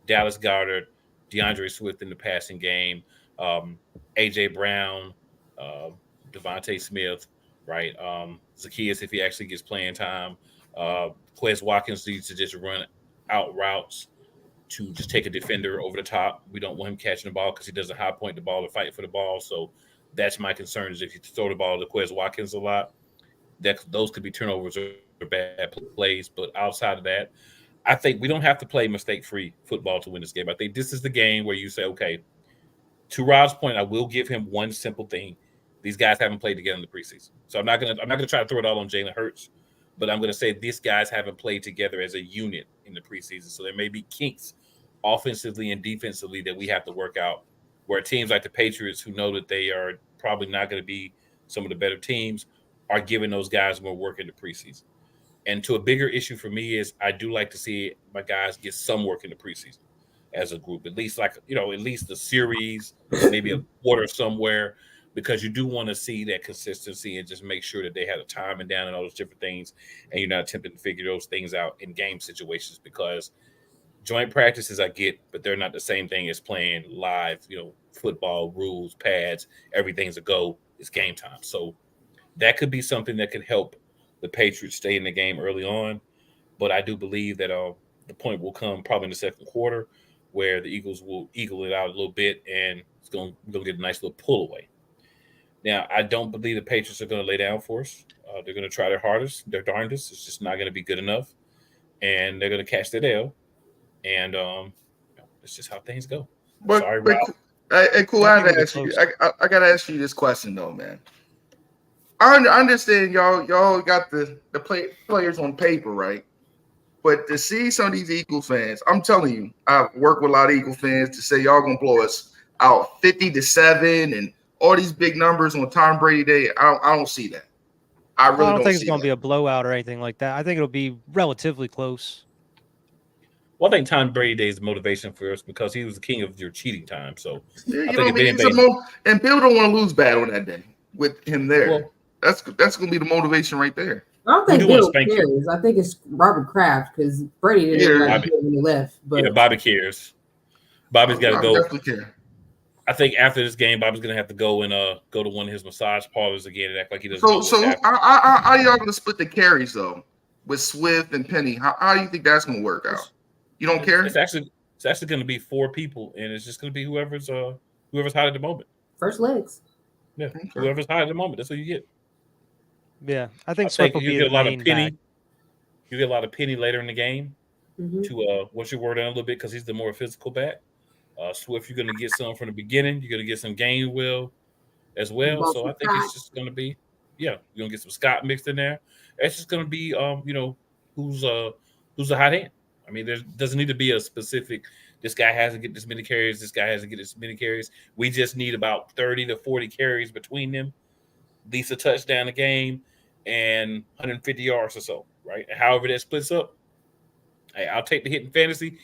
Dallas Goedert, DeAndre Swift in the passing game, AJ Brown, Devontae Smith, right? Zacchaeus, if he actually gets playing time. Quez Watkins needs to just run out routes to just take a defender over the top. We don't want him catching the ball because he doesn't high point the ball or fight for the ball. So that's my concern is if you throw the ball to Quez Watkins a lot, those could be turnovers or bad plays. But outside of that, I think we don't have to play mistake-free football to win this game. I think this is the game where you say, okay, to Rob's point, I will give him one simple thing. These guys haven't played together in the preseason. So I'm not gonna try to throw it all on Jalen Hurts, but I'm gonna say these guys haven't played together as a unit in the preseason. So there may be kinks offensively and defensively that we have to work out. Where teams like the Patriots, who know that they are probably not going to be some of the better teams, are giving those guys more work in the preseason. And to a bigger issue for me is I do like to see my guys get some work in the preseason as a group, at least the series, maybe a quarter somewhere, because you do want to see that consistency and just make sure that they have the timing down and all those different things, and you're not attempting to figure those things out in game situations because joint practices I get, but they're not the same thing as playing live, football, rules, pads, everything's a go. It's game time. So that could be something that could help the Patriots stay in the game early on. But I do believe that the point will come probably in the second quarter where the Eagles will eagle it out a little bit and it's going to get a nice little pull away. Now, I don't believe the Patriots are going to lay down for us. They're going to try their hardest, their darndest. It's just not going to be good enough. And they're going to catch that L. And it's just how things go. Sorry, Rob. Hey, cool. I gotta ask you. I gotta ask you this question though, man. I understand y'all got the players on paper, right? But to see some of these Eagles fans, I'm telling you, I work with a lot of Eagles fans to say y'all gonna blow us out 50-7 and all these big numbers on Tom Brady Day. I don't see that. I really don't think it's see going to that. be a blowout or anything like that. I think it'll be relatively close. Well, I think Tom Brady Day is motivation for us because he was the king of your cheating time. So Yeah, I you think know what I if mean? anything, And Bill don't want to lose bad on that day with him there. Well, that's going to be the motivation right there. I don't we think do want to Bill spank you. cares. I think it's Robert Kraft because Brady didn't even like Bobby. Bill when he left. But Yeah, Bobby cares. Bobby's got to go. Definitely care. I think after this game, Bobby's going to have to go and go to one of his massage parlors again and act like he doesn't know what's happening. How are y'all going to split the carries though with Swift and Penny? How do you think that's going to work out? You don't care? It's actually going to be 4 people, and it's just going to be whoever's hot at the moment. First legs. Yeah, whoever's hot at the moment. That's what you get. Yeah, I think Swift will you be get a lot of main Penny. back. You get a lot of Penny later in the game Mm-hmm. to once you word down a little bit because he's the more physical back. Swift, you're going to get some from the beginning. You're going to get some Gainwell as well. So I think it's just going to be, you're going to get some Scott mixed in there. It's just going to be, who's the hot hand. I mean, there doesn't need to be a specific, this guy has to get this many carries, this guy has to get this many carries. We just need about 30 to 40 carries between them, at least a touchdown a game, and 150 yards or so, right? However that splits up, hey, I'll take the hit in fantasy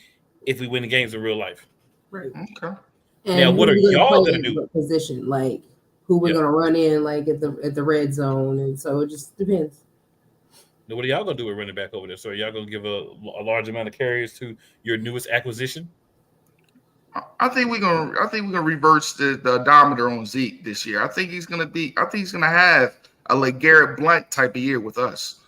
if we win the games in real life. Right. Okay. And now, what are y'all going to do? Position, like who we're going to run in, like at the red zone, and so it just depends. Now, what are y'all going to do with running back over there? So are y'all going to give a large amount of carries to your newest acquisition? I think we're gonna reverse the odometer on Zeke this year. I think he's gonna have a LeGarrette Blount type of year with us.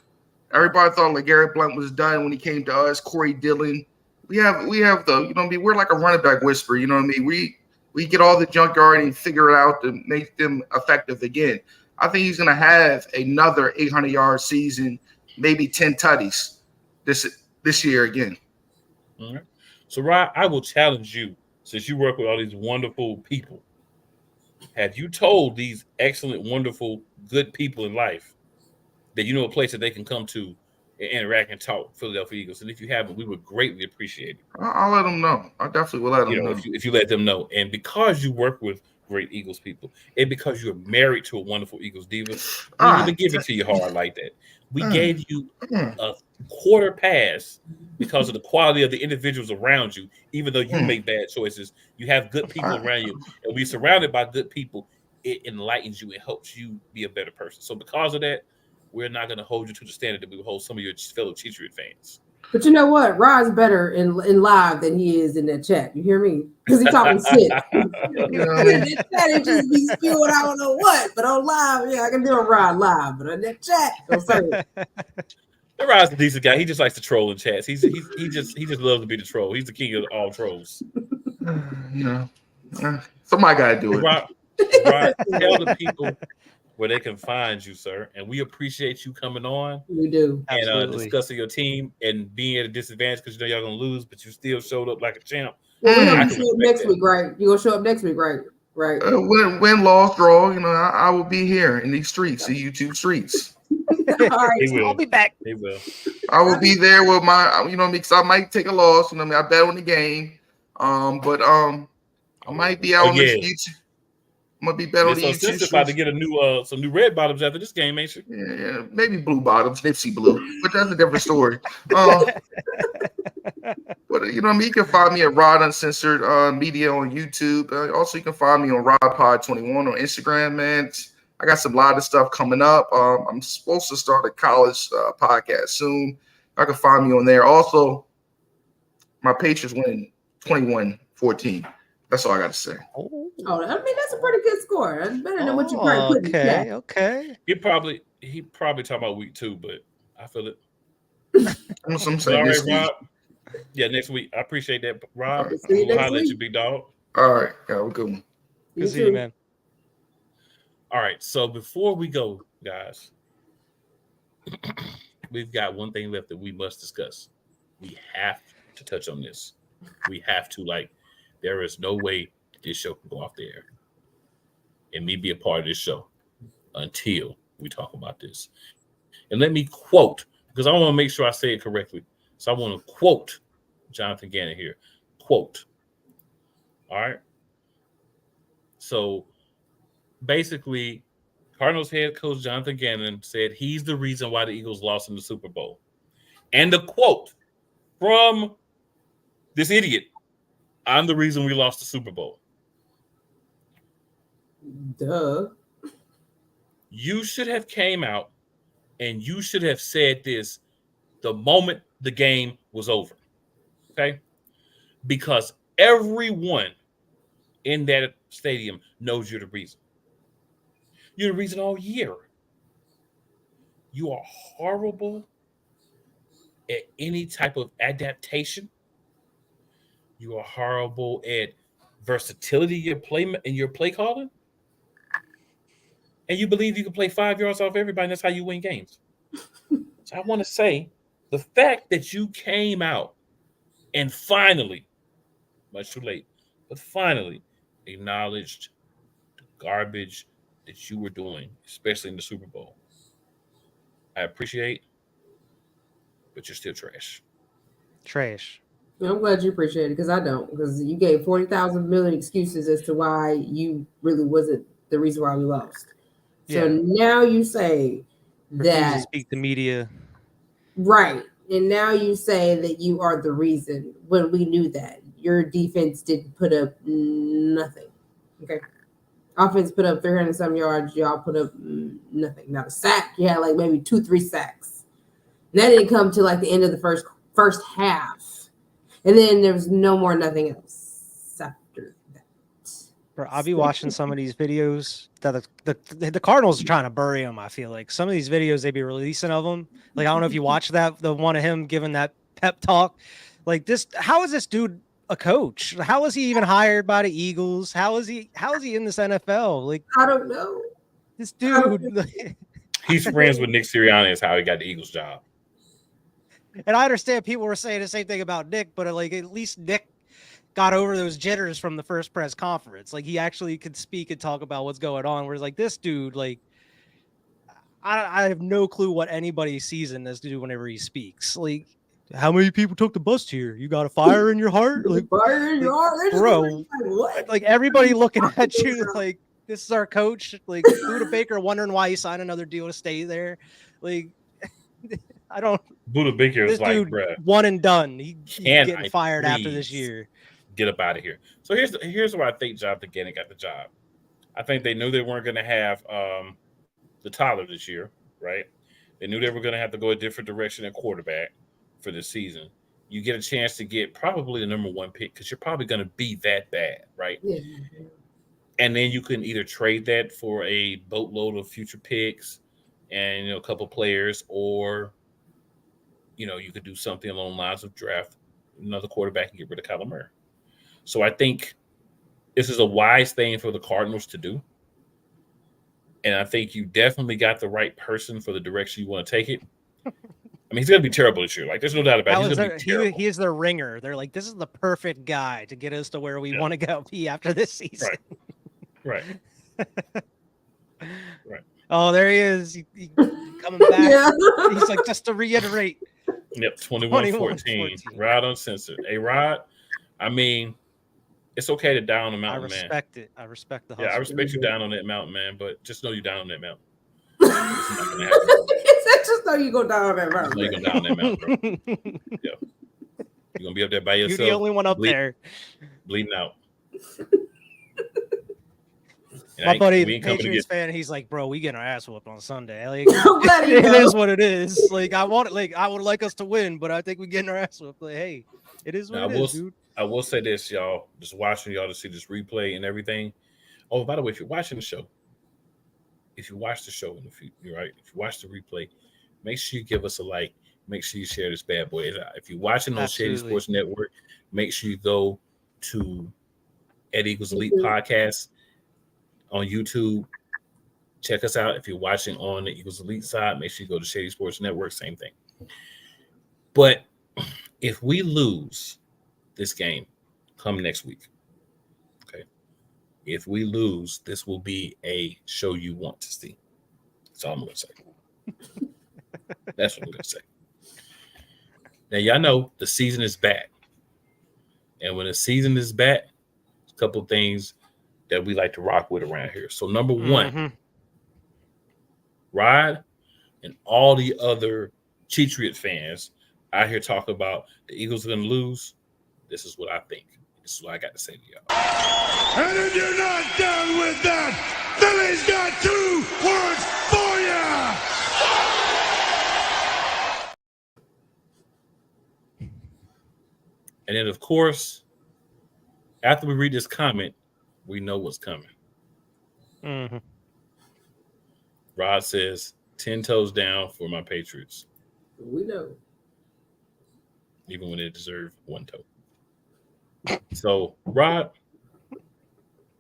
Everybody thought LeGarrette Blount was done when he came to us. Corey Dillon. We have the, we're like a running back whisperer. You know what I mean? We get all the junkyard and figure it out to make them effective again. I think he's gonna have another 800-yard season, maybe 10 tutties this year again. All right. So, Rod, I will challenge you, since you work with all these wonderful people. Have you told these excellent, wonderful, good people in life that you know a place that they can come to and interact and talk Philadelphia Eagles? And if you haven't, we would greatly appreciate it. I'll let them know. I definitely will let them know. If you let them know. And because you work with great Eagles people, and because you're married to a wonderful Eagles diva, we didn't give it to you hard like that. We gave you a quarter pass because of the quality of the individuals around you. Even though you make bad choices, you have good people around you, and we surrounded by good people. It enlightens you and helps you be a better person. So because of that, we're not going to hold you to the standard that we hold some of your fellow Cheatriot fans. But you know what? Rod's better in live than he is in that chat. You hear me? Because he's talking shit. In that chat, it just be spewing I don't know what. But on live, yeah, I can do a Rod live. But on that chat, don't say it. Rod's a decent guy. He just likes to troll in chats. He just loves to be the troll. He's the king of all trolls. Somebody got to do it. Rod, tell the people where they can find you, sir. And we appreciate you coming on. We do. And discussing your team and being at a disadvantage because you know y'all going to lose, but you still showed up like a champ. Well, we're going to show up next week, right? You're going to show up next week, right? Right. Win, loss, draw, I will be here in these streets, the YouTube streets. All right. I'll be back. They will. I will be there with my, because I might take a loss. I bet on the game. But I might be out on the YouTube. I'm gonna be better on the YouTube. Since about to get a new some new red bottoms after this game, ain't you? Yeah, maybe blue bottoms, Nipsey blue, but that's a different story. But you can find me at Rod Uncensored Media on YouTube. Also, you can find me on RodPod21 on Instagram. Man, I got some lot of stuff coming up. I'm supposed to start a college podcast soon. I can find me on there. Also, my Patriots winning 21-14. That's all I got to say. Oh, I mean that's a pretty good score. That's better than what you probably put in the chat. Okay. He probably talking about week 2, but I feel it. I'm saying all right, week. Rob. Yeah, next week. I appreciate that, Rob. Right, see you We'll next holler at week. you, big dog. All right, yeah, we're good. Good to see you, man. All right, so before we go, guys, we've got one thing left that we must discuss. We have to touch on this. We have to, there is no way this show can go off the air and me be a part of this show until we talk about this. And let me quote, because I want to make sure I say it correctly. So I want to quote Jonathan Gannon here. Quote. All right. So basically, Cardinals head coach Jonathan Gannon said he's the reason why the Eagles lost in the Super Bowl. And the quote from this idiot, I'm the reason we lost the Super Bowl. Duh. You should have came out and you should have said this the moment the game was over. Okay? Because everyone in that stadium knows you're the reason. You're the reason all year. You are horrible at any type of adaptation. You are horrible at versatility in your play calling. And you believe you can play 5 yards off everybody, and that's how you win games. So I want to say the fact that you came out and finally, much too late, but finally acknowledged the garbage that you were doing, especially in the Super Bowl. I appreciate, but you're still trash. Trash. I'm glad you appreciate it because I don't. Because you gave 40,000 million excuses as to why you really wasn't the reason why we lost. So now you say that to speak to media, right? And now you say that you are the reason when we knew that your defense didn't put up nothing. Okay, offense put up 300-some yards. Y'all put up nothing. Not a sack. You had like maybe 2-3 sacks. And that didn't come to like the end of the first half, and then there was no more nothing else after that. Bro, I'll be watching some of these videos that the Cardinals are trying to bury him. I feel like some of these videos they be releasing of him. Like I don't know if you watch that, the one of him giving that pep talk. Like this, how is this dude a coach? How is he even hired by the Eagles? How is he in this NFL? Like I don't know. This dude. He's friends with Nick Sirianni. Is how he got the Eagles job. And I understand people were saying the same thing about Nick, but like at least Nick got over those jitters from the first press conference. Like he actually could speak and talk about what's going on. Whereas like this dude, like I have no clue what anybody sees in this dude whenever he speaks. Like how many people took the bus here? You got a fire in your heart? Like fire in your heart, bro. What? Like everybody looking at you like this is our coach. Like Buda Baker wondering why he signed another deal to stay there. Like I don't. Buda Baker is like, dude, bruh, one and done. He's getting I fired after this year. Get up out of here. So here's why I think Jonathan Gannon got the job. I think they knew they weren't going to have the Tyler this year, right? They knew they were going to have to go a different direction at quarterback for this season. You get a chance to get probably the number 1 pick because you're probably going to be that bad, right? Yeah. And then you can either trade that for a boatload of future picks and a couple players, or you could do something along the lines of draft another quarterback and get rid of Kyler Murray. So I think this is a wise thing for the Cardinals to do. And I think you definitely got the right person for the direction you want to take it. I mean, he's going to be terrible this year. Like, there's no doubt about it. He's going to be terrible. He is their ringer. They're like, this is the perfect guy to get us to where we want to go be after this season. Right. Right. Oh, there he is. He coming back. Yeah. He's like, just to reiterate. Yep, 21-14. Rod Uncensored. Hey, Rod, I mean, it's okay to down on the mountain, man. I respect it. I respect the hustle. Yeah, I respect you down on that mountain, man, but just know you down on that mountain. Just know you go down on that mountain. Just know you go down on that mountain, bro. Yeah. You're going to be up there by yourself. You're the only one up there. Bleeding out. My buddy, the Patriots fan, he's like, bro, we getting our ass whooped on Sunday. Like, it is what it is. Like, I would like us to win, but I think we're getting our ass whooped. Like, hey, it is what it is, dude. I will say this, y'all. Just watching y'all to see this replay and everything. Oh, by the way, if you're watching the show, if you watch the show in the future, right? If you watch the replay, make sure you give us a like. Make sure you share this bad boy. If you're watching on Shady Sports Network, make sure you go to Eagles Elite Podcast on YouTube. Check us out. If you're watching on the Eagles Elite side, make sure you go to Shady Sports Network. Same thing. But if we lose this game come next week, okay, if we lose, this will be a show you want to see. That's all I'm going to say. That's what I'm going to say. Now, y'all know the season is back. And when the season is back, a couple things that we like to rock with around here. So number one, Rod and all the other Cheatriot fans out here talking about the Eagles are going to lose. This is what I think. This is what I got to say to y'all. And if you're not down with that, Philly's got 2 words for you. And then, of course, after we read this comment, we know what's coming. Mm-hmm. Rod says, 10 toes down for my Patriots. We know. Even when they deserve 1 toe. So, Rod,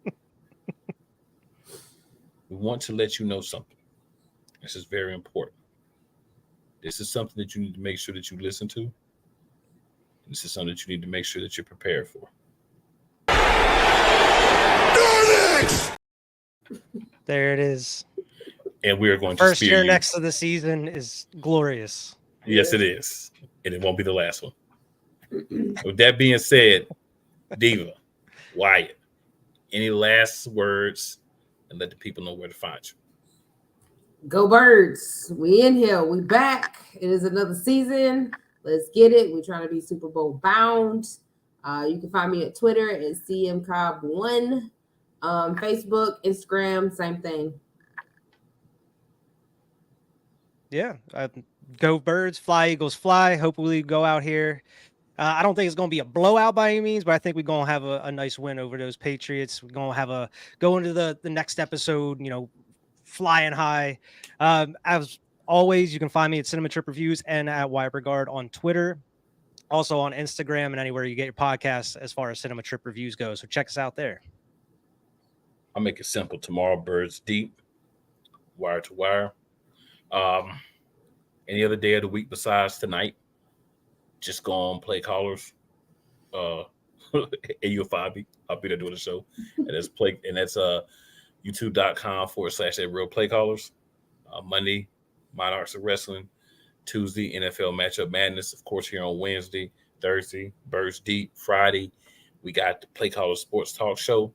we want to let you know something. This is very important. This is something that you need to make sure that you listen to. This is something that you need to make sure that you're prepared for. There it is. And we are going First to year you. next to the season is glorious. Yes, it is. And it won't be the last one. With that being said, Diva, Wyatt, any last words and let the people know where to find you? Go Birds. We in here. We back. It is another season. Let's get it. We're trying to be Super Bowl bound. You can find me at Twitter at CMCobb1. Facebook, Instagram, same thing. Yeah. Go Birds, fly Eagles, fly. Hopefully go out here. I don't think it's going to be a blowout by any means, but I think we're going to have a nice win over those Patriots. We're going to go into the next episode, flying high. As always, you can find me at Cinema Trip Reviews and at Wyatt Regard on Twitter. Also on Instagram and anywhere you get your podcasts as far as Cinema Trip Reviews go. So check us out there. I'll make it simple. Tomorrow, Birds Deep, wire to wire. Any other day of the week besides tonight, just go on Play Callers. AU5B. I'll be there doing the show. And that's youtube.com/Real Play Callers. Monday, Monarchs of Wrestling. Tuesday, NFL Matchup Madness, of course, here on Wednesday. Thursday, Birds Deep. Friday, we got the Play Callers Sports Talk Show.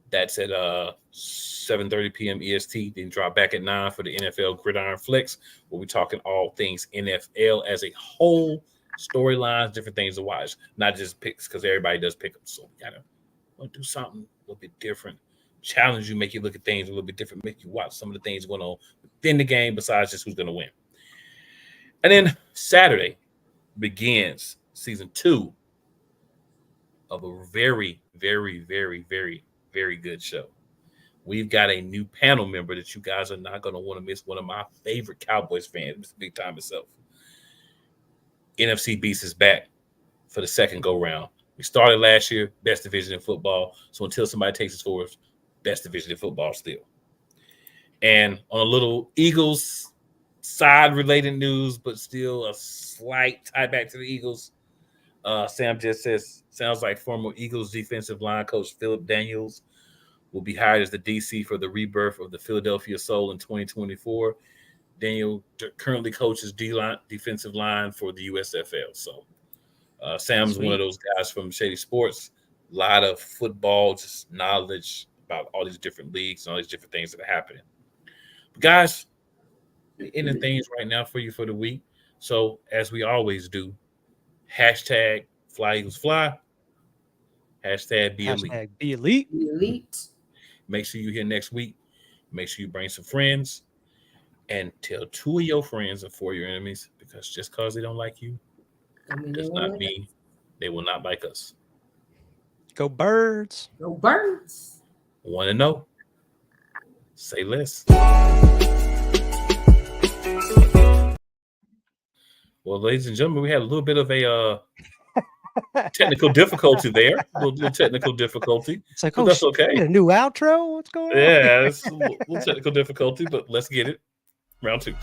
That's at 7:30 p.m. EST. Then drop back at 9 for the NFL Gridiron Flex, where we're talking all things NFL as a whole, storylines, different things to watch, not just picks, because everybody does pick them. So we gotta do something a little bit different, challenge you, make you look at things a little bit different, make you watch some of the things going on within the game besides just who's going to win. And then Saturday begins season 2 of a very, very, very, very, very good show. We've got a new panel member that you guys are not going to want to miss. One of my favorite Cowboys fans, Mr. Big Time himself. NFC Beast is back for the second go-round. We started last year, best division in football. So until somebody takes us forward, best division in football still. And on a little Eagles side-related news, but still a slight tie back to the Eagles, Sam just says, sounds like former Eagles defensive line coach Philip Daniels will be hired as the DC for the rebirth of the Philadelphia Soul in 2024. Daniel currently coaches defensive line for the USFL. So Sam's one of those guys from Shady Sports. A lot of football, just knowledge about all these different leagues and all these different things that are happening. But guys, ending things right now for you for the week. So as we always do, hashtag Fly Eagles Fly. Hashtag Be Elite. Hashtag Be Elite. Be Elite. Make sure you're here next week. Make sure you bring some friends and tell 2 of your friends and 4 of your enemies, because just because they don't like you does not mean they will not like us. Go Birds. Go Birds. Want to know? Say less. Well, ladies and gentlemen, we had a little bit of a technical difficulty there. A little technical difficulty. It's like, but that's okay. A new outro? What's going on? Yeah, it's a little technical difficulty, but let's get it. Round 2.